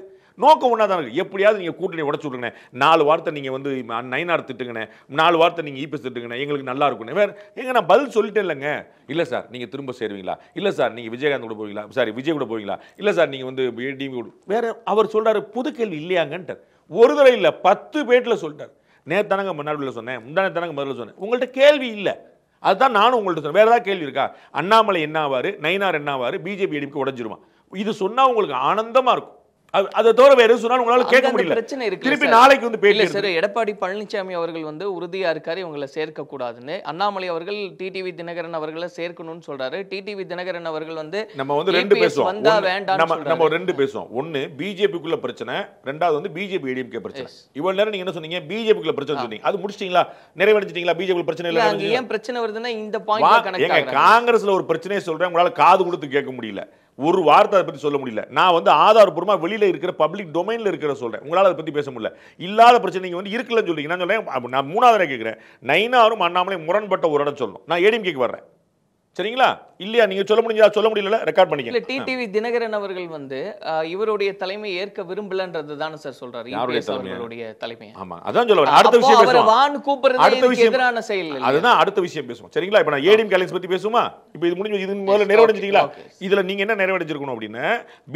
நோக்கம் ஒன்றா தான் இருக்குது. எப்படியாவது நீங்கள் கூட்டணி உடச்சு விட்டுங்கண்ணே, 4 வார்த்தை நீங்கள் வந்து நயினார் திட்டுங்கண்ணே, 4 வார்த்தை நீங்கள் இபிஎஸ் திட்டுங்கண்ணே, எங்களுக்கு நல்லா இருக்குண்ணே. வேறு எங்க நான் பதில் சொல்லிட்டேன் இல்லைங்க. இல்லை சார் நீங்கள் திரும்ப சேருவீங்களா, இல்லை சார் நீங்கள் விஜயகாந்த் கூட போவீங்களா, சாரி விஜய் கூட போவீங்களா, இல்லை சார் நீங்கள் வந்து டிவி கூட வேறு. அவர் சொல்கிறாரு புது கேள்வி இல்லையாங்கன்ட்டார். ஒரு தடவை இல்லை 10 பேட்டில் சொல்லிட்டார். நேத்தானங்க முன்னாடியில் சொன்னேன், முந்தானத்தானங்க முதல்ல சொன்னேன், உங்கள்கிட்ட கேள்வி இல்லை. அதுதான் நானும் உங்கள்கிட்ட சொன்னேன். வேறு ஏதாவது கேள்வி இருக்கா? அண்ணாமலை என்ன ஆவார், நயினார் என்ன ஆவார், பிஜேபி எடுப்பு உடஞ்சிருமா? இது சொன்னால் உங்களுக்கு ஆனந்தமாக இருக்கும். அதை தவிர வேற சொன்னாலும் உங்களால கேட்க முடியல. பிரச்சனை இருக்கு. திருப்பி நாளைக்கு வந்து பேட்டி சார், எடப்பாடி பழனிசாமி அவர்கள் வந்து உறுதியா இருக்காரு இவங்களை சேர்க்க கூடாதுன்னு. அண்ணாமலை அவர்கள் டிடிவி தினகரன் அவர்களை சேர்க்கணும்னு சொல்றாரு. டிடிவி தினகரன் அவர்கள் வந்து நம்ம வந்து ரெண்டு பேசுவோம், வந்தா வேண்டாம். நம்ம ரெண்டு பேசுவோம். ஒன்னு பிஜேபிக்குள்ள பிரச்சனை, ரெண்டாவது வந்து பிஜேபி ஏடிஎம்கே பிரச்சனை. இவ்வளவு நேரம் நீங்க என்ன சொன்னீங்க? பிஜேபிக்குள்ள பிரச்சனை சொன்னீங்க, அது முடிச்சிட்டீங்களா? நிறைவேற்றிட்டீங்களா? பிஜேபி பிரச்சனை இல்ல. ஏன் பிரச்சனை வருதுன்னா இந்த பாயிண்ட் கனெக்ட் ஆகுது. காங்கிரஸ்ல ஒரு பிரச்சனையை சொல்றேன், உங்களால காது கொடுத்து கேட்க முடியல, ஒரு வார்த்தை அதை பத்தி சொல்ல முடியல. நான் வந்து ஆதாரப்பூர்வமா வெளியில இருக்கிற பப்ளிக் டொமைன்ல இருக்கிற சொல்றேன், உங்களால அதை பத்தி பேச முடியல. இல்லாத பிரச்சனை நீங்க வந்து இருக்குல்லன்னு சொல்றீங்க. நான் சொல்றேன், நான் 3வது கேட்கிறேன், நயினாரும் அண்ணாமலை முரண்பட்ட ஒரு இடம் சொல்லணும். நான் ஏடிஎம்கேக்கு வர்றேன், சரிங்களா? இல்லையா? நீங்க சொல்ல முடிஞ்சா சொல்ல முடியல, ரெக்கார்ட் பண்ணிக்க. இல்ல டிடிவி தினகரன் அவர்கள் வந்து இவருடைய தலைமை ஏற்க விரும்பலன்றது தானே சார் சொல்றாரு. அவர்களுடைய தலைமை. ஆமா, அதான் சொல்ல வரேன். அடுத்த விஷயம் பேசுவோம். வான் கூப்பிடுறது எதிரான செயல் இல்ல, அதுதான் அடுத்த விஷயம் பேசுவோம், சரிங்களா? இப்போ நான் ஏடிஎம் கேலன்ஸ் பத்தி பேசுமா? இப்போ இது முடிஞ்சு, இது முதல்ல நிறைவடைஞ்சிட்டீங்களா? இதுல நீங்க என்ன நிறைவடைஞ்சிருக்கணும் அப்படின்னா,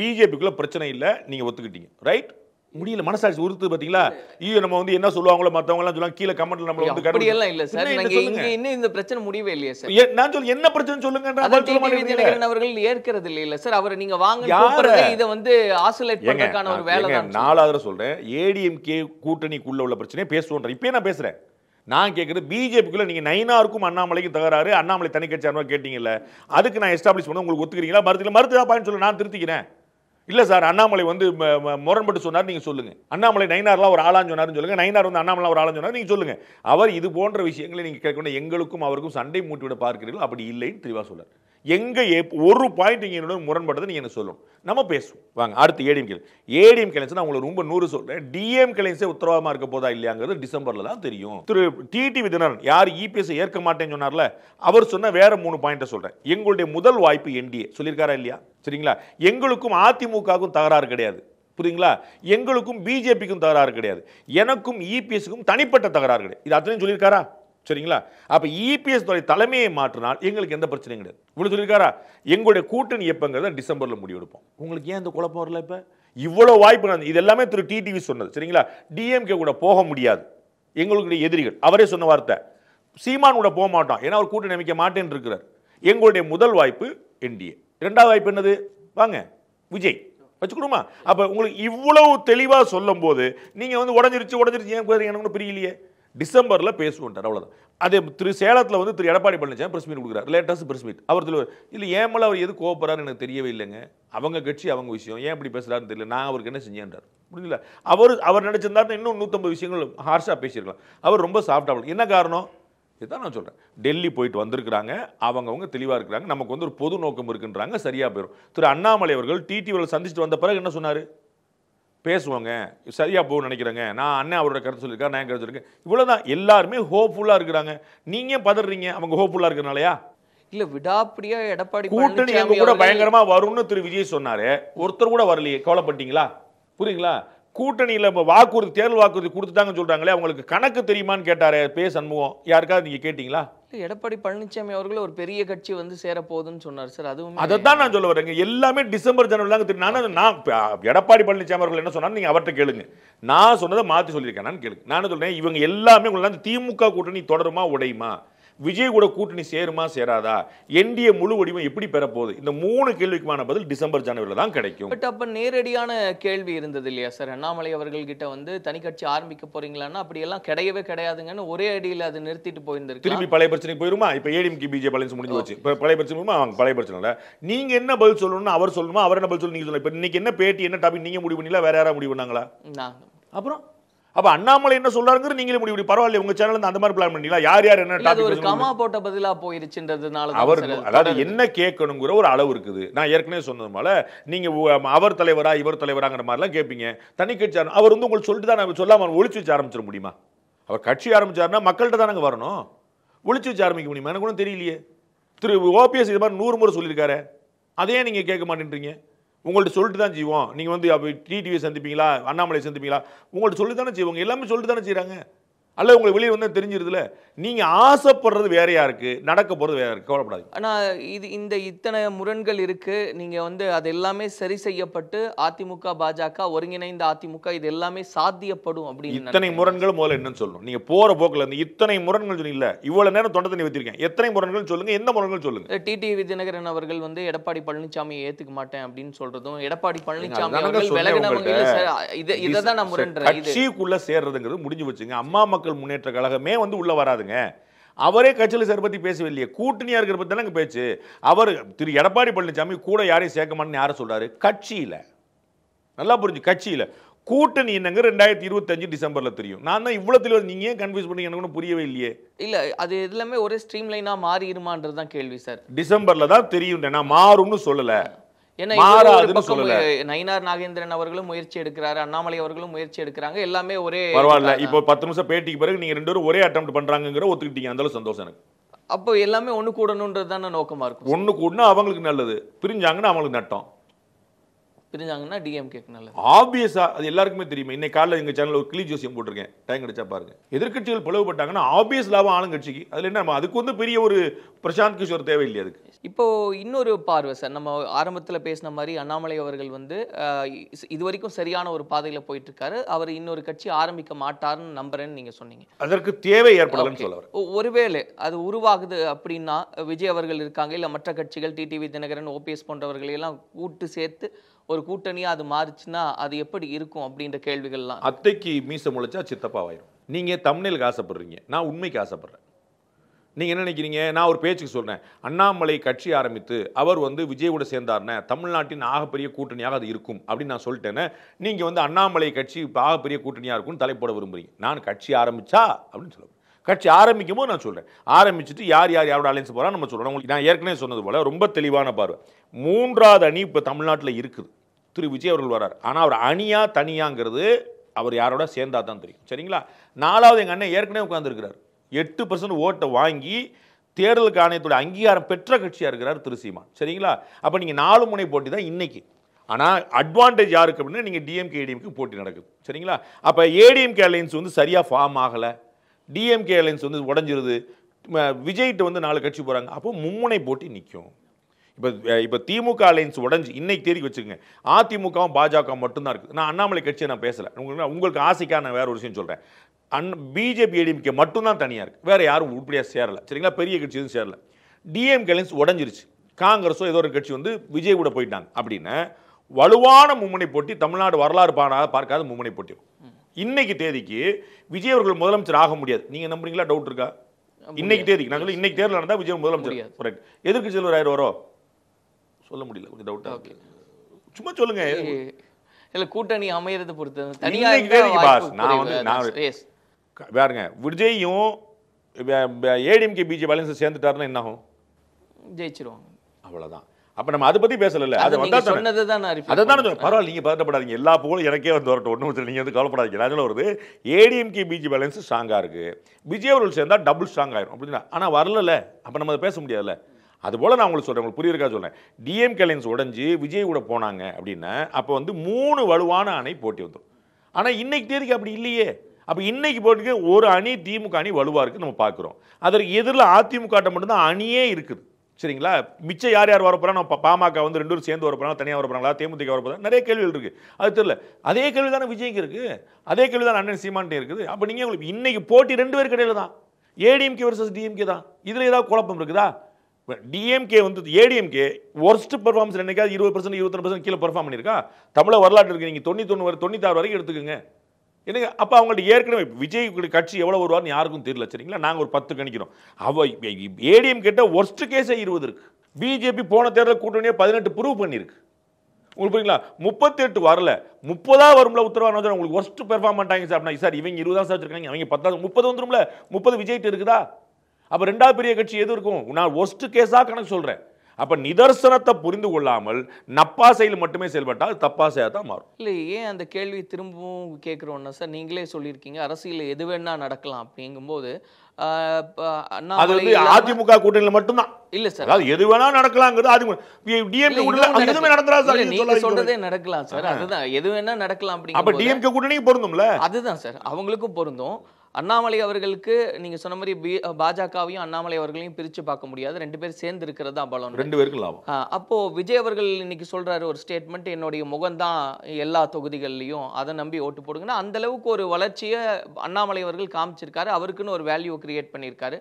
பிஜேபிக்குள்ள பிரச்சனை இல்ல நீங்க ஒத்துக்கிட்டீங்க, ரைட்? முடியல, மனசாட்சி உறுத்து பாத்தீங்களா? ஐயோ நம்ம வந்து என்ன சொல்லுவாங்களோ, மத்தவங்க எல்லாம் சொல்லுவாங்க, கீழ கமெண்ட்ல நம்ம வந்து அப்படி எல்லாம் இல்ல சார். நீங்க இன்னும் இந்த பிரச்சனை முடியவே இல்லையா சார்? நான் சொல்ல என்ன பிரச்சனை சொல்லுங்கன்ற பதில் சொல்ல மாட்டீங்க. தினகரன் அவர்கள் ஏற்கிறது இல்ல சார். அவர் நீங்க வாங்க கூப்பிடுறது இத வந்து ஆசிலேட் பண்றதுக்கான ஒரு வேலை தான். 4வது சொல்றேன், ஏடிஎம்கே கூட்டணிக்குள்ள உள்ள பிரச்சனையை பேசுவோம். இப்போ நான் பேசுறேன். நான் கேட்கறது பிஜேபிக்குள்ள நீங்க நயினாருக்கும் அண்ணாமலைக்கும் தகராறு, அண்ணாமலை தனி கட்சி கேட்டீங்கல்ல, அதுக்கு நான் எஸ்டாப்ளிஷ் பண்ண உங்களுக்கு ஒத்துக்கிறீங்களா? மறுத்து பாயிண்ட் சொல்ல நான் திருத்திக்கிறேன். இல்ல சார், அண்ணாமலை வந்து முரண்பட்டு சொன்னார், நீங்க சொல்லுங்க. அண்ணாமலை நயினார்லாம் ஒரு ஆளான்னு சொன்னார்னு சொல்லுங்க, நயினார் வந்து அண்ணாமலை ஒரு ஆளான்னு சொன்னார், நீங்க சொல்லுங்க. அவர் இது போன்ற விஷயங்களை நீங்க கேட்கணும். எங்களுக்கும் அவருக்கும் சண்டை மூட்டிவிட பார்க்கிறீர்கள், அப்படி இல்லைன்னு தெளிவா சொல்றாரு. எங்க ஒரு பாயிண்ட் இங்க என்னோட முரண்பட்டது நீங்க என்ன சொல்லணும், நம்ம பேசுவோம். வாங்க அடுத்து ஏடிஎம் கேலன்ஸ். நான் உங்களுக்கு ரொம்ப 100 சொல்றேன், டிஎம் கேலன்ஸே உத்தரவாதமா இருக்க போதா இல்லையாங்கிறது டிசம்பர்ல தான் தெரியும். திரு டிடிவி தினகரன் யார் இபிஎஸ் ஏற்க மாட்டேன்னு சொன்னார்ல, அவர் சொன்ன வேற 3 பாயிண்ட சொல்றேன். எங்களுடைய முதல் வாய்ப்பு என்டிஏ சொல்லியிருக்காரா இல்லையா? சரிங்களா? எங்களுக்கும் அதிமுகவுக்கும் தகராறு கிடையாது, புரியுங்களா? எங்களுக்கும் பிஜேபிக்கும் தகராறு கிடையாது, எனக்கும் இபிஎஸ்க்கும் தனிப்பட்ட தகராறு கிடையாது. இது அத்தனையும் சொல்லியிருக்காரா? சரிங்களா? அப்ப இபிஎஸ் தலைமையை மாற்றினால் எங்களுக்கு எந்த பிரச்சனையும் கிடையாது. இவ்வளவு சொல்லியிருக்காரா? எங்களுடைய கூட்டணி எப்பங்கிறத டிசம்பர்ல முடிவெடுப்போம். உங்களுக்கு ஏன் இந்த குழப்பம் வரல? இப்ப இவ்வளவு வாய்ப்பு இது எல்லாமே திரு டிடிவி சொன்னது, சரிங்களா? டிஎம்கே கூட போக முடியாது, எங்களுடைய எதிரிகள். அவரே சொன்ன வார்த்தை, சீமான் கூட போக மாட்டோம், ஏன்னா அவர் கூட்டணி அமைக்க மாட்டேன்னு இருக்கிறார். எங்களுடைய முதல் வாய்ப்பு என்டிஏ. 2வது வாய்ப்பு என்னது? வாங்க விஜய் வச்சுக்கணுமா? அப்ப உங்களுக்கு இவ்வளவு தெளிவா சொல்லும் போது நீங்க வந்து உடஞ்சிருச்சு ஏன் எனக்கு பிரியலையே? டிசம்பர்ல பேசுவோம், அவ்வளவுதான். அதே திரு சேலத்தில் வந்து திரு எடப்பாடி பழனிசாமி பிரஸ் மீட் கொடுக்குறாரு, லேட்டஸ்ட் பிரஸ் மீட். அவர் இல்லை ஏமல அவர் எது கோபப்படுறாரு எனக்கு தெரியவே இல்லைங்க, அவங்க கட்சி அவங்க விஷயம், ஏன் இப்படி பேசுறாருன்னு தெரியல, நான் அவருக்கு என்ன செஞ்சேன்றார். புரியல? அவர் நினைச்சிருந்தாரு இன்னும் 150 விஷயங்கள் ஹார்ஷா பேசியிருக்கலாம். அவர் ரொம்ப சாஃப்டா. என்ன காரணம்? இதுதான் நான் சொல்கிறேன். டெல்லி போயிட்டு வந்திருக்கிறாங்க, அவங்கவுங்க தெளிவாக இருக்கிறாங்க, நமக்கு வந்து ஒரு பொது நோக்கம் இருக்குன்றாங்க, சரியாக போயிடும். திரு அண்ணாமலை அவர்கள் டிடிவியில் சந்திச்சுட்டு வந்த பிறகு என்ன சொன்னார்? பேசுவாங்க, சரியாக போகணும்னு நினைக்கிறேங்க, நான் அண்ணன் அவரோட கருத்து சொல்லியிருக்காரு, நான் கருத்து சொல்லியிருக்கேன், இவ்வளோதான். எல்லாருமே ஹோப்ஃபுல்லாக இருக்கிறாங்க. நீங்கள் பதறீங்க அவங்க ஹோப்ஃபுல்லாக இருக்கிறனாலயா? இல்ல விடாப்பிடியா எடப்பாடி கூட்டணி எங்க கூட பயங்கரமா வரும்னு திரு விஜய் சொன்னாரு, ஒருத்தர் கூட வரலையே, கவலைப்பட்டீங்களா? புரியுங்களா? கூட்டணியில் இப்போ வாக்குறுதி, தேர்தல் வாக்குறுதி கொடுத்துட்டாங்கன்னு சொல்றாங்களே, அவங்களுக்கு கணக்கு தெரியுமான்னு கேட்டாரு பே சண்முகம். யாருக்காவது நீங்க கேட்டீங்களா? எடப்பாடி பழனிசாமி அவர்கள் ஒரு பெரிய கட்சி வந்து சேர போகுதுன்னு சொன்னார் சார். அதுவும் அதைத்தான் நான் சொல்ல வரேங்க. எல்லாமே டிசம்பர் ஜனவரி தெரியும். நான் எடப்பாடி பழனிசாமி அவர்கள் என்ன சொன்னாலும் நீங்க அவர்கிட்ட கேளுங்க. நான் சொன்னதை மாற்றி சொல்லியிருக்கேன் கேளுங்க. நான் சொல்றேன், இவங்க எல்லாமே உங்களுக்கு திமுக கூட்டணி தொடருமா உடையுமா, விஜய் கூட கூட்டணி சேருமா சேராதா, என்டிஏ முழு வடிவம் எப்படி பெறப்போகுது, இந்த 3 கேள்விக்குமான பதில் டிசம்பர் ஜனவரியில் தான் கிடைக்கும். பட் அப்ப நேரடியான கேள்வி இருந்தது இல்லையா சார்? அண்ணாமலை அவர்கள் கிட்ட வந்து தனி கட்சி ஆரம்பிக்க போறீங்களான்னா அப்படி எல்லாம் கிடையவே கிடையாதுங்கன்னு ஒரே அடியில் அது நிறுத்திட்டு போயிருந்திருக்கு. திரும்பி பழைய பிரச்சனைக்கு போயிருமா? இப்போ ஏடிஎம்கே பிஜே பேலன்ஸ் முடிஞ்சு போச்சு. இப்போ பழைய பிரச்சனை அவங்க பழைய பிரச்சனை. நீங்க என்ன பதில் சொல்லணும்னு அவர் சொல்லணுமா, அவர் என்ன பதில் சொல்லணும் நீங்க சொல்லணும். இப்போ இன்னைக்கு என்ன பேட்டி, என்ன டாபிக் நீங்க முடிவு பண்ணல, வேற யாராவது முடிவு பண்ணாங்களா? அப்புறம் அப்ப அண்ணாமலை என்ன சொல்றாருங்கிற நீங்களே முடிவு. பரவாயில்ல, உங்க சேனல்ல அந்த மாதிரி பிளான் பண்ணீங்களா? யார் யார் என்ன டாபிக் ஒரு கமா போட்ட பதிலா போயிருச்சுன்றதுனால அவர் அதாவது என்ன கேட்கணுங்கிற ஒரு அளவு இருக்குது. நான் ஏற்கனவே சொன்னது போல நீங்க அவர் தலைவரா இவர் தலைவராங்கிற மாதிரிலாம் கேட்பீங்க. தனி கட்சி அவர் வந்து உங்களுக்கு சொல்லிட்டு தான் சொல்லாம ஒழிச்சு வச்சு ஆரம்பிச்சிட முடியுமா? அவர் கட்சி ஆரம்பிச்சாருன்னா மக்கள்கிட்ட தானங்க வரணும். ஒழிச்சு வச்சு ஆரம்பிக்க முடியுமா? எனக்கு ஒன்றும் தெரியலையே. திரு ஓபிஎஸ் இது மாதிரி 100 முறை சொல்லியிருக்காரு, அதையே நீங்க கேட்க மாட்டேன்றீங்க. உங்கள்ட்ட சொல்லிட்டு தான் செய்வோம். நீங்கள் வந்து அப்போ டிடிவியை சந்திப்பீங்களா, அண்ணாமலை சந்திப்பீங்களா, உங்கள்ட்ட சொல்லி தானே செய்வாங்க. எல்லாமே சொல்லிட்டு தானே செய்கிறாங்க. அல்ல உங்களுக்கு வெளியே வந்து தெரிஞ்சிருதுல. நீங்க ஆசைப்படுறது வேறையா இருக்கு, நடக்க போறது வேற இருக்கு. கவலைப்படாது. ஆனா இது இத்தனை முரண்கள் இருக்கு. நீங்க வந்து அது எல்லாமே சரி செய்யப்பட்டு அதிமுக பாஜக ஒருங்கிணைந்த அதிமுக இது எல்லாமே சாத்தியப்படும் அப்படின்னு இத்தனை முரண்கள் முதல்ல என்னன்னு சொல்லணும். நீங்க போற போக்குல இருந்து இத்தனை முரண்கள் சொன்னீங்க. இவ்வளவு நேரம் தொண்டை தண்ணி வச்சிருக்கேன். எத்தனை முரண்கள் சொல்லுங்க, எந்த முரண்கள் சொல்லுங்க. டிடிவி தினகரன் அவர்கள் வந்து எடப்பாடி பழனிசாமியை ஏத்துக்க மாட்டேன் அப்படின்னு சொல்றதும், எடப்பாடி பழனிசாமி அவர்கள் விலகினவங்க இதான் நான் முரண்றேன். கட்சிக்குள்ள சேர்றதுங்கிறது முடிஞ்சு வச்சுங்க. அம்மா மக்கள் முன்னேற்ற கழகமே வந்து உள்ள வராதுங்க. அவரே கட்சியில் சேர பத்தி பேசவில்லையே, கூட்டணியா இருக்கிற பத்தி தானே பேச்சு. அவர் திரு எடப்பாடி பழனிசாமி கூட யாரையும் சேர்க்க மாட்டேன்னு யாரை சொல்றாரு? கட்சியில. நல்லா புரிஞ்சு, கட்சியில கூட்டணி என்னங்க 2025 டிசம்பர்ல தெரியும். நான் தான் இவ்வளவு தெளிவா, நீங்க ஏன் கன்ஃபியூஸ் பண்ணீங்க எனக்கு புரியவே இல்லையே. இல்ல அது எல்லாமே ஒரே ஸ்ட்ரீம் லைனா மாறிடுமான்றது தான் கேள்வி சார். டிசம்பர்ல தான் தெரியும். நான் மாறும்னு சொல்லல, நயினார் நாகேந்திரன் அவர்களும் முயற்சி எடுக்கிறாரு, அண்ணாமலை அவர்களும் முயற்சி எடுக்கிறாங்க, எல்லாமே ஒரே. பரவாயில்ல, இப்போ 10 நிமிஷம் பேட்டிக்கு பிறகு நீங்க 2 பேரும் ஒரே அட்டெம்ப்ட் பண்றாங்கங்கற ஒத்துக்கிட்டீங்க. அந்த அளவு சந்தோஷம் எனக்கு. அப்போ எல்லாமே ஒண்ணு கூடணும்ன்றது தான நோக்கமா இருக்கும். ஒண்ணு கூடனா அவங்களுக்கு நல்லது, பிரிஞ்சாங்கன்னா அவங்களுக்கு நட்டம். பிரிஞ்சாங்கன்னா டிஎம்கேக்கு நல்லது. ஆப்வியஸா அது எல்லாருக்குமே தெரியுமா. இன்னைக்கு காலைல எங்க சேனல்ல ஒரு கிளி ஜோசியம் போட்டிருக்கேன், டைம் கிடைச்சா பாருங்க. எதிர்க்கட்சிகள் பிளவுபட்டாங்கன்னா ஆப்வியஸ் லாபம் ஆளுங்கட்சிக்கு. அதுல என்ன, அதுக்கு வந்து பெரிய ஒரு பிரசாந்த் கிஷோர் தேவையில்லை அதுக்கு. இப்போ இன்னொரு பார்வை சார், நம்ம ஆரம்பத்தில் பேசின மாதிரி அண்ணாமலை அவர்கள் வந்து இது வரைக்கும் சரியான ஒரு பாதையில் போயிட்டு இருக்காரு. அவர் இன்னொரு கட்சி ஆரம்பிக்க மாட்டாருன்னு நம்புறேன்னு நீங்க சொன்னீங்க. அதற்கு தேவை ஏற்படலன்னு சொல்ல வரேன். ஒருவேளை அது உருவாகுது அப்படின்னா விஜய் அவர்கள் இருக்காங்க, இல்ல மற்ற கட்சிகள் டிடிவி தினகரன் ஓபிஎஸ் போன்றவர்களை எல்லாம் கூட்டு சேர்த்து ஒரு கூட்டணியா அது மாறுச்சுன்னா அது எப்படி இருக்கும் அப்படின்ற கேள்விகள்லாம். அத்தைக்கு மீச முளைச்சா சித்தப்பாவாயிரும். நீங்க தம்ப்நெயிலுக்கு ஆசைப்படுறீங்க, நான் உண்மைக்கு ஆசைப்படுறேன். நீங்க என்ன நினைக்கிறீங்க? நான் ஒரு பேச்சுக்கு சொல்றேன், அண்ணாமலை கட்சி ஆரம்பித்து அவர் வந்து விஜயோட சேர்ந்தார்னே தமிழ்நாட்டின் ஆகப்பெரிய கூட்டணியாக அது இருக்கும் அப்படின்னு நான் சொல்லிட்டேன்னு. நீங்க வந்து அண்ணாமலை கட்சி ஆகப்பெரிய கூட்டணியா இருக்கும்னு தலைப்போட விரும்புறீங்க. நான் கட்சி ஆரம்பிச்சா அப்படின்னு சொல்லுவேன். கட்சி ஆரம்பிக்கும் போது நான் சொல்றேன், ஆரம்பிச்சுட்டு யார் யார் யாரோட அலைன்ஸ் போறா நம்ம சொல்றோம். உங்களுக்கு நான் ஏற்கனவே சொன்னது போல ரொம்ப தெளிவான பார்வை. 3வது அணி இப்போ தமிழ்நாட்டில் இருக்குது. திரு விஜய் அவர்கள் வரார். ஆனால் அவர் அணியா தனியாங்கிறது அவர் யாரோட சேர்ந்தா தான் தெரியும். சரிங்களா? 4வது எங்கள் அண்ணன் ஏற்கனவே உட்கார்ந்துருக்கிறார். 8% ஓட்டை வாங்கி தேர்தலுக்கு ஆணையத்தோட அங்கீகாரம் பெற்ற கட்சியாக இருக்கிறார் திரு சீமான். சரிங்களா? அப்போ நீங்கள் 4 முனை போட்டி தான் இன்னைக்கு. ஆனால் அட்வான்டேஜ் யாருக்கு அப்படின்னா நீங்கள் டிஎம்கே ஏடிஎம்கே போட்டி நடக்குது. சரிங்களா? அப்போ ஏடிஎம்கே அலைன்ஸ் வந்து சரியாக ஃபார்ம் ஆகலை, டிஎம்கே அலைன்ஸ் வந்து உடஞ்சிருது, விஜய்கிட்ட வந்து 4 கட்சி போகிறாங்க. அப்போ மும்முனை போட்டி நிற்கும். இப்போ திமுக அலைன்ஸ் உடஞ்சி இன்னைக்கு தேதி வச்சுக்கோங்க, அதிமுகவும் பாஜக மட்டும்தான் இருக்குது. நான் அண்ணாமலை கட்சியை நான் பேசலை, உங்களுக்கு ஆசைக்காக நான் வேற ஒரு விஷயம் சொல்கிறேன். பிஜேபி ஏடிஎம்கே மட்டும்தான் தனியாக இருக்குது, வேறு யாரும் உருப்படியாக சேரலை. சரிங்களா? பெரிய கட்சி எதுவும் சேரலை. டிஎம்கே அலைன்ஸ் உடஞ்சிருச்சு. காங்கிரஸோ ஏதோ ஒரு கட்சி வந்து விஜய் கூட போயிட்டாங்க. அப்படின்னு வலுவான மும்முனை போட்டி தமிழ்நாடு வரலாறு பார்க்காத மும்முனை போட்டி. இன்னைக்கு தேதிக்கு விஜய் அவர்கள் முதலமைச்சர் ஆக முடியாது. நீங்கள் நம்புறீங்களா? டவுட் இருக்கா? இன்னைக்கு தேதிக்கு நாங்கள் இன்னைக்கு தேர்தல் நடந்தால் விஜய் முதலமைச்சர் கரெக்ட். எதிர்க்கு செல்வர் ஆயிரம் வரும் சொல்ல முடியல, கொஞ்சம் டவுட்டா. சும்மா சொல்லுங்க. இல்ல கூட்டணி அமையறது பொறுத்து பாருங்க, விஜயும் ஏடிஎம்கே பிஜேபி அலையன்ஸ் சேர்ந்துட்டாருன்னா என்ன ஆகும்? ஜெயிச்சிருவாங்க. அவ்வளவுதான். அப்ப நம்ம அதை பத்தி பேசல. அது வந்தா சொன்னதுதான் அதான் பரவாயில்ல, நீங்க பதட்டப்படாதீங்க. எல்லா புகழும் எனக்கே வந்து வரட்டும், ஒன்றும் நீங்க வந்து கவலைப்படாதீங்க. அதனால வருது ஏடிஎம்கே பிஜேபி அலையன்ஸ் ஸ்ட்ராங்கா இருக்கு, விஜய் அவர்கள் சேர்ந்தா டபுள் ஸ்ட்ராங் ஆயிரும் அப்படின்னா. ஆனா வரல, அப்ப நம்ம அதை பேச முடியாதுல்ல. அதுபோல நான் உங்களுக்கு சொல்றேன், உங்களுக்கு புரியுறக்கா சொல்றேன். டிஎம்கே அலையன்ஸ் உடைஞ்சு விஜய் கூட போனாங்க அப்படின்னா அப்ப வந்து 3 வலுவான அணை போட்டி வந்துடும். ஆனா இன்னைக்கு தேதிக்கு அப்படி இல்லையே. அப்ப இன்னைக்கு போட்டிக்கு ஒரு அணி திமுக அணி வலுவா இருக்கு நம்ம பார்க்கிறோம். அதற்கு எதிரில் அதிமுக மட்டும்தான் அணியே இருக்குது. சரிங்களா? மிச்சம் யார் யார் வரப்போறா? நம்ம பாமக வந்து 2 பேரும் சேர்ந்து வரப்போறாங்க, தனியாக வரப்போறாங்களா, தேமுதிக வரப்போறாங்க, நிறைய கேள்விகள் இருக்கு. அது தெரியல. அதே கேள்வி தானே விஜய்க்கு இருக்கு, அதே கேள்வி தான் அண்ணன் சீமான்ட்டே இருக்குது. அப்ப நீங்க உங்களுக்கு இன்னைக்கு போட்டி 2 பேருக்கு இடையில தான், ஏடிஎம்கே வர்சஸ் டிஎம்கே தான். இதுல ஏதாவது குழப்பம் இருக்குதா? டிஎம்கே வந்து ஏடிஎம்கே ஒர்ஸ்ட் பெர்ஃபார்மன்ஸ் என்னைக்காவது 20% 22% கீழே பெர்ஃபார்ம் பண்ணியிருக்கா? தமிழக வரலாற்று இருக்கு. நீங்க 96 வரைக்கும் எடுத்துக்கோங்க. எனக்கு அப்போ அவங்கள்ட்ட ஏற்கனவே விஜய் கட்சி எவ்வளோ வருவார்னு யாருக்கும் தெரியல. சரிங்களா? நாங்கள் ஒரு 10 கணிக்கிறோம். ஏடிஎம் கிட்ட ஒர்ஸ்ட் கேஸே 20 இருக்கு. பிஜேபி போன தேர்தல் கூட்டணியே 18 ப்ரூவ் பண்ணியிருக்கு. உங்களுக்கு புரியுங்களா? 38 வரல, 30 வரும்ல உத்தரவாதம். உங்களுக்கு ஒர்ஸ்ட் பெர்ஃபார்ம் பண்ணிட்டாங்க சார். சார் இவங்க 20 தான் வச்சிருக்காங்க, அவங்க 10 30 வந்துரும்ல. 30 விஜய்ட்டு இருக்குதா? அப்போ 2வது பெரிய கட்சி எது இருக்கும்? நான் ஒர்ஸ்ட் கேஸாக கணக்கு சொல்கிறேன். அப்ப நிதர்சனத்தை புரிந்து கொள்ளாமல் நப்பாசையில் மட்டுமே செயல்பட்டால் தப்பாசையா தான் மாறும். இல்லை, ஏன் அந்த கேள்வி திரும்பவும் கேட்குறோன்னா சார், நீங்களே சொல்லியிருக்கீங்க அரசியல் எது வேணா நடக்கலாம் அப்படிங்கும்போது அது வந்து அதிமுக கூட்டணியில் மட்டும்தான் இல்ல சார். அதாவது எது வேணா நடக்கலாங்கிறது டிஎம்கே கூட்டணியில் எதுவுமே நடந்துறாது சார். நீங்க சொல்றதே நடக்கலாம் சார். அதுதான் எது வேணா நடக்கலாம் அப்படிங்க. அப்ப டிஎம்கே கூட்டணிக்கு பொருந்தும்ல. அதுதான் சார், அவங்களுக்கும் பொருந்தும். அண்ணாமலை அவர்களுக்கு நீங்க சொன்ன மாதிரி பாஜகவையும் அண்ணாமலை அவர்களையும் பிரிச்சு பார்க்க முடியாது. 2 பேர் சேர்ந்து இருக்கிறது தான் பலம். 2 பேருக்கு லாபம். அப்போ விஜய் அவர்கள் இன்னைக்கு சொல்றாரு ஒரு ஸ்டேட்மெண்ட், என்னுடைய முகம்தான் எல்லா தொகுதிகள்லையும், அதை நம்பி ஓட்டு போடுங்கன்னா அந்த அளவுக்கு ஒரு வளர்ச்சியை அண்ணாமலை அவர்கள் காமிச்சிருக்காரு. அவருக்குன்னு ஒரு வேல்யூ கிரியேட் பண்ணியிருக்காரு.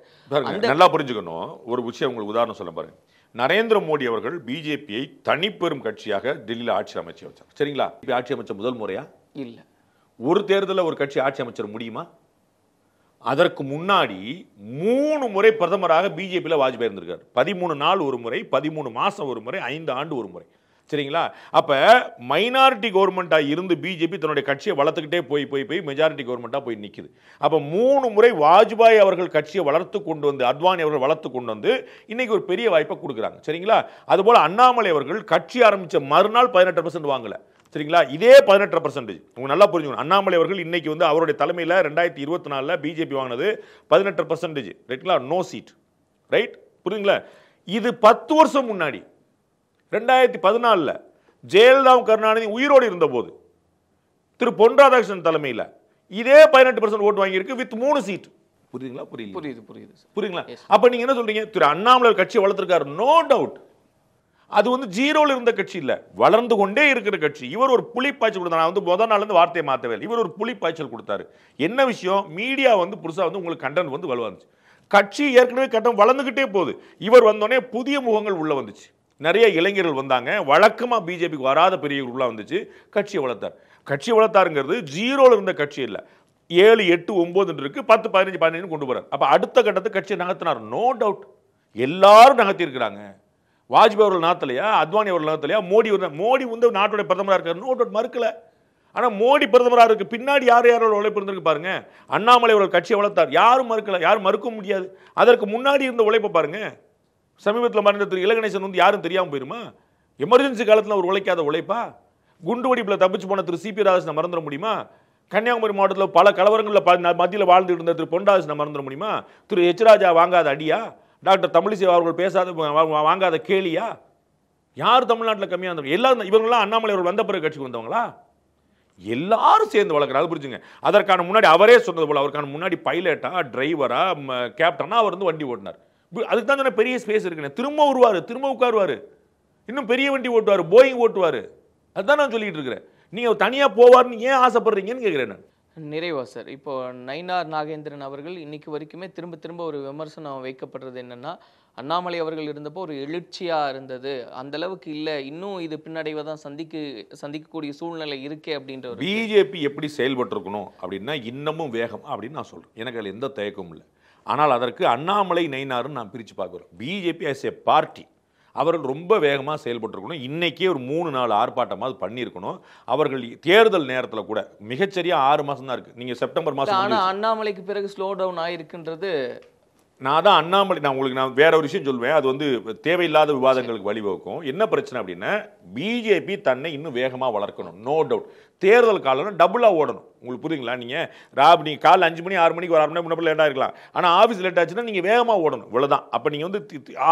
நல்லா புரிஞ்சுக்கணும். ஒரு விஷயம் உங்களுக்கு உதாரணம் சொல்ல பாருங்க. நரேந்திர மோடி அவர்கள் பிஜேபியை தனிப்பெரும் கட்சியாக டெல்லியில் ஆட்சி அமைச்சு வச்சார். சரிங்களா? இப்ப ஆட்சி அமைச்ச முதல் முறையா? இல்ல. ஒரு தேர்தலில் ஒரு கட்சி ஆட்சி அமைச்சர் முடியுமா? அதற்கு முன்னாடி 3 முறை பிரதமராக பிஜேபியில் வாஜ்பாய் இருந்திருக்காரு. 13 நாள் ஒரு முறை, 13 மாசம் ஒரு முறை, 5 ஆண்டு ஒரு முறை. சரிங்களா? அப்ப மைனாரிட்டி கவர்மெண்டா இருந்து பிஜேபி தன்னுடைய கட்சியை வளர்த்துக்கிட்டே போய் மெஜாரிட்டி கவர்மெண்டா போய் நிக்குது. அப்ப 3 முறை வாஜ்பாய் அவர்கள் கட்சியை வளர்த்து கொண்டு வந்து, அத்வானி அவர்கள் வளர்த்து கொண்டு வந்து இன்னைக்கு ஒரு பெரிய வாய்ப்பை கொடுக்குறாங்க. சரிங்களா? அதுபோல அண்ணாமலை அவர்கள் கட்சி ஆரம்பிச்ச மறுநாள் 18% வாங்கல. சரிங்களா? இதே 18%. உங்களுக்கு நல்லா புரிஞ்சுக்கணும். அண்ணாமலை அவர்கள் இன்னைக்கு வந்து அவருடைய தலைமையில் 2024 பிஜேபி வாங்கினது 18%. ரைட்டுங்களா? No seat. ரைட்? புரியுதுங்களா? இது 10 வருஷம் முன்னாடி 2014 ஜெயலலிதாவும் கருணாநிதி உயிரோடு இருந்த போது திரு பொன் ராதாகிருஷ்ணன் தலைமையில் இதே 18% ஓட்டு வாங்கியிருக்கு வித் 3 சீட். புரியுதுங்களா? புரியுது. புரியுதுங்களா? அப்ப நீங்க என்ன சொல்றீங்க? திரு அண்ணாமலை கட்சி வளர்த்திருக்காரு. No doubt. அது வந்து ஜீரோல இருந்த கட்சி இல்ல, வளர்ந்து கொண்டே இருக்கிற கட்சி. இவர் ஒரு புலிப்பாய்ச்சல் கொடுத்தாரு. நான் வந்து முதல் நாள் இருந்து வார்த்தையை மாற்றவே இல்லை. இவர் ஒரு புலிப்பாய்ச்சல் கொடுத்தாரு. என்ன விஷயம்? மீடியா வந்து புதுசா வந்து உங்களுக்கு கண்டென்ட் வந்து வலுவாந்துச்சு. கட்சி ஏற்கனவே கட்டம் வளர்ந்துகிட்டே போகுது. இவர் வந்தோடனே புதிய முகங்கள் உள்ள வந்துச்சு. நிறைய இளைஞர்கள் வந்தாங்க. வழக்கமா பிஜேபிக்கு வராத பெரியவர்கள் உள்ள வந்துச்சு. கட்சியை வளர்த்தார். கட்சி வளர்த்தாருங்கிறது ஜீரோல இருந்த கட்சி இல்ல, 7, 8, 9 இருக்கு, 10, 15, 15 கொண்டு போறாரு. அப்ப அடுத்த கட்டத்துக்கு கட்சியை நகர்த்தினார். No doubt. எல்லாரும் நகர்த்தி இருக்கிறாங்க. வாஜ்பாய் அவர்கள் நாத்தலையா, அத்வானி அவர்கள் நாத்தலையா, மோடி வந்து நாட்டுடைய பிரதமராக இருக்காரு. நோ டவுட், மறுக்கல. ஆனால் மோடி பிரதமராக இருக்கு பின்னாடி யாரோட உழைப்பு இருந்திருக்கு பாருங்க. அண்ணாமலை அவர்கள் கட்சியை வளர்த்தார். யாரும் மறுக்கல, யாரும் மறுக்க முடியாது. அதற்கு முன்னாடி இருந்த உழைப்பை பாருங்க. சமீபத்தில் மறைந்த திரு இலகணேசன் வந்து யாரும் தெரியாமல் போயிருமா? எமர்ஜென்சி காலத்தில் அவர் உழைக்காத உழைப்பா? குண்டு வெடிப்பில் தப்பிச்சு போன திரு சிபி ராதாகிருஷ்ணன் மறந்துட முடியுமா? கன்னியாகுமரி மாவட்டத்தில் பல கலவரங்களில் மத்தியில் வாழ்ந்துட்டு இருந்த திரு பொன் ராதாகிருஷ்ணன் மறந்துட முடியுமா? திரு எச் ராஜா வாங்காத அடியா? டாக்டர் தமிழிசை அவர்கள் பேசாத வாங்காத கேலியா? யார் தமிழ்நாட்டில் கம்மியாக இருந்தாங்க? எல்லாரும் இவங்கெல்லாம் அண்ணாமலை அவர்கள் வந்த பிறகு கட்சிக்கு வந்தவங்களா? எல்லாரும் சேர்ந்து வளர்க்குறாரு. அது புரிஞ்சுங்க. அதற்கான முன்னாடி அவரே சொன்னது போல அவருக்கான முன்னாடி பைலட்டா, டிரைவரா, கேப்டனா அவர் வந்து வண்டி ஓட்டினார். அதுக்கு தான் சொன்ன பெரிய ஸ்பேஸ் இருக்குன்னு. திரும்ப வருவார், திரும்ப உட்காருவார், இன்னும் பெரிய வண்டி ஓட்டுவார், போயிங் ஓட்டுவார். அதுதான் நான் சொல்லிட்டு இருக்கிறேன். நீங்க தனியா போவார்னு ஏன் ஆசைப்படுறீங்கன்னு கேட்கிறேன் நான். நிறைவா சார், இப்போ நயினார் நாகேந்திரன் அவர்கள் இன்னைக்கு வரைக்குமே திரும்ப ஒரு விமர்சனம் வைக்கப்படுறது என்னன்னா, அண்ணாமலை அவர்கள் இருந்தப்போ ஒரு எழுச்சியா இருந்தது, அந்த அளவுக்கு இல்லை, இன்னும் இது பின்னடைவை தான் சந்திக்கக்கூடிய சூழ்நிலை இருக்கே அப்படின்ற. பிஜேபி எப்படி செயல்பட்டு இருக்கணும் அப்படின்னா இன்னமும் வேகம் அப்படின்னு நான் சொல்றேன். எனக்கு அதில் எந்த தயக்கமும் இல்லை. ஆனால் அதற்கு அண்ணாமலை நயினாருன்னு நான் பிரித்து பார்க்குறோம். பிஜேபி ஆஸ் ஏ பார்ட்டி அவர்கள் ரொம்ப வேகமாக செயல்பட்டுருக்கணும். இன்றைக்கே ஒரு 3-4 ஆர்ப்பாட்டமாக பண்ணியிருக்கணும். அவர்கள் தேர்தல் நேரத்தில் கூட மிகச்சரியாக 6 மாதம் தான் இருக்குது. நீங்கள் செப்டம்பர் மாதம். ஆனால் அண்ணாமலைக்கு பிறகு ஸ்லோ டவுன் ஆகிருக்குன்றது நான் தான் அண்ணாமலை, நான் உங்களுக்கு நான் வேற ஒரு விஷயம் சொல்லுவேன், அது வந்து தேவையில்லாத விவாதங்களுக்கு வழிவகுக்கும். என்ன பிரச்சனை அப்படின்னா, பிஜேபி தன்னை இன்னும் வேகமாக வளர்க்கணும். No doubt. தேர்தல் காலம் டபுளாக ஓடணும். உங்களுக்கு புரியுங்களா? நீங்கள் காலைல 5 மணி 6 மணிக்கு ஒரு 1/2 மணி முன்னாடி லேட்டாக இருக்கலாம், ஆனால் ஆஃபீஸ் லேட் ஆச்சுன்னா நீங்கள் வேகமாக ஓடணும். இவ்வளோதான். அப்போ நீங்கள் வந்து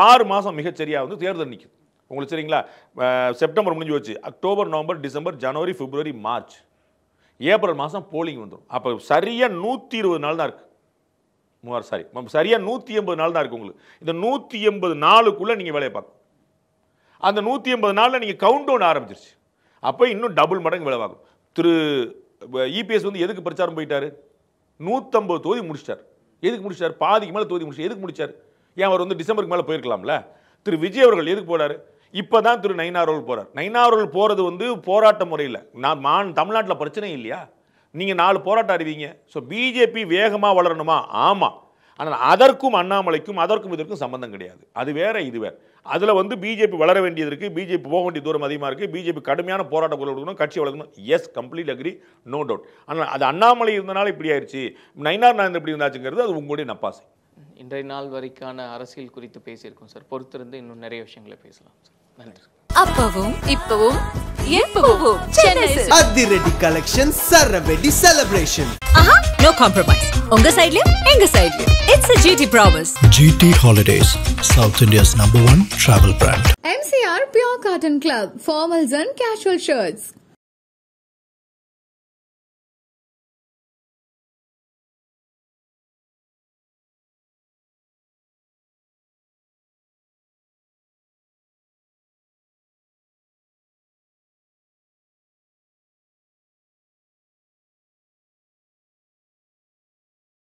6 மாதம் மிகச்சரியாக வந்து தேர்தல் நிற்கும் உங்களுக்கு. சரிங்களா? செப்டம்பர் முடிஞ்சு வச்சு அக்டோபர், நவம்பர், டிசம்பர், ஜனவரி, பிப்ரவரி, மார்ச், ஏப்ரல் மாதம் போலிங் வந்துடும். அப்போ சரியாக 120 நாள் தான் இருக்குது. சரியா 180 நாள் தான் இருக்கு உங்களுக்கு. இந்த 180 நாளுக்குள்ள நீங்க வேலையை பார்க்கணும். அந்த 180 நாள்ல நீங்க கவுண்ட் டவுன் ஆரம்பிச்சிருச்சு. அப்போ இன்னும் டபுள் மடங்கு வேலை பார்க்கணும். திரு இபிஎஸ் வந்து எதுக்கு பிரச்சாரம் போயிட்டாரு? 150 தொகுதி முடிச்சிட்டார். எதுக்கு முடிச்சார்? பாதிக்கு மேல தொகுதி முடிச்சார். எதுக்கு முடிச்சார்? ஏன் அவர் வந்து டிசம்பருக்கு மேல போயிருக்கலாம்ல? திரு விஜய் அவர்கள் எதுக்கு போறாரு? இப்பதான் திரு நயினார் அவர்கள் போறார். நயினார் அவர்கள் போறது வந்து போராட்ட முறையில். தமிழ்நாட்டில் பிரச்சனை இல்லையா? நீங்க 4 போராட்டம் அறிவிங்க. ஸோ பிஜேபி வேகமா வளரணுமா? ஆமா. ஆனால் அதற்கும் அண்ணாமலைக்கும் அதற்கும் இதற்கும் சம்பந்தம் கிடையாது. அது வேற, இது வேற. அதுல வந்து பிஜேபி வளர வேண்டியது இருக்கு, பிஜேபி போக வேண்டிய தூரம் அதிகமாக இருக்கு, பிஜேபி கடுமையான போராட்ட குரல் கொடுக்கணும், கட்சி வளர்க்கணும். Yes, complete agree, no doubt. ஆனால் அது அண்ணாமலை இருந்தனால இப்படி ஆயிடுச்சு, நயினார் நாயந்தர் இப்படி இருந்தாச்சுங்கிறது அது உங்களுடைய நப்பாசை. இன்றைய நாள் வரைக்கான அரசியல் குறித்து பேசியிருக்கோம் சார். பொறுத்திருந்து இன்னும் நிறைய விஷயங்களை பேசலாம் சார். நன்றி. அப்பவும் இப்பவும் எப்பவும் சென்னை அதிரடி கலெக்ஷன் சரவெடி செலிப்ரேஷன். No compromise. உங்க சைடுலயும் எங்க சைடுலயும். It's a GT promise. GT Holidays, South India's #1 travel brand. MCR Pure Cotton Club, formals and casual shirts.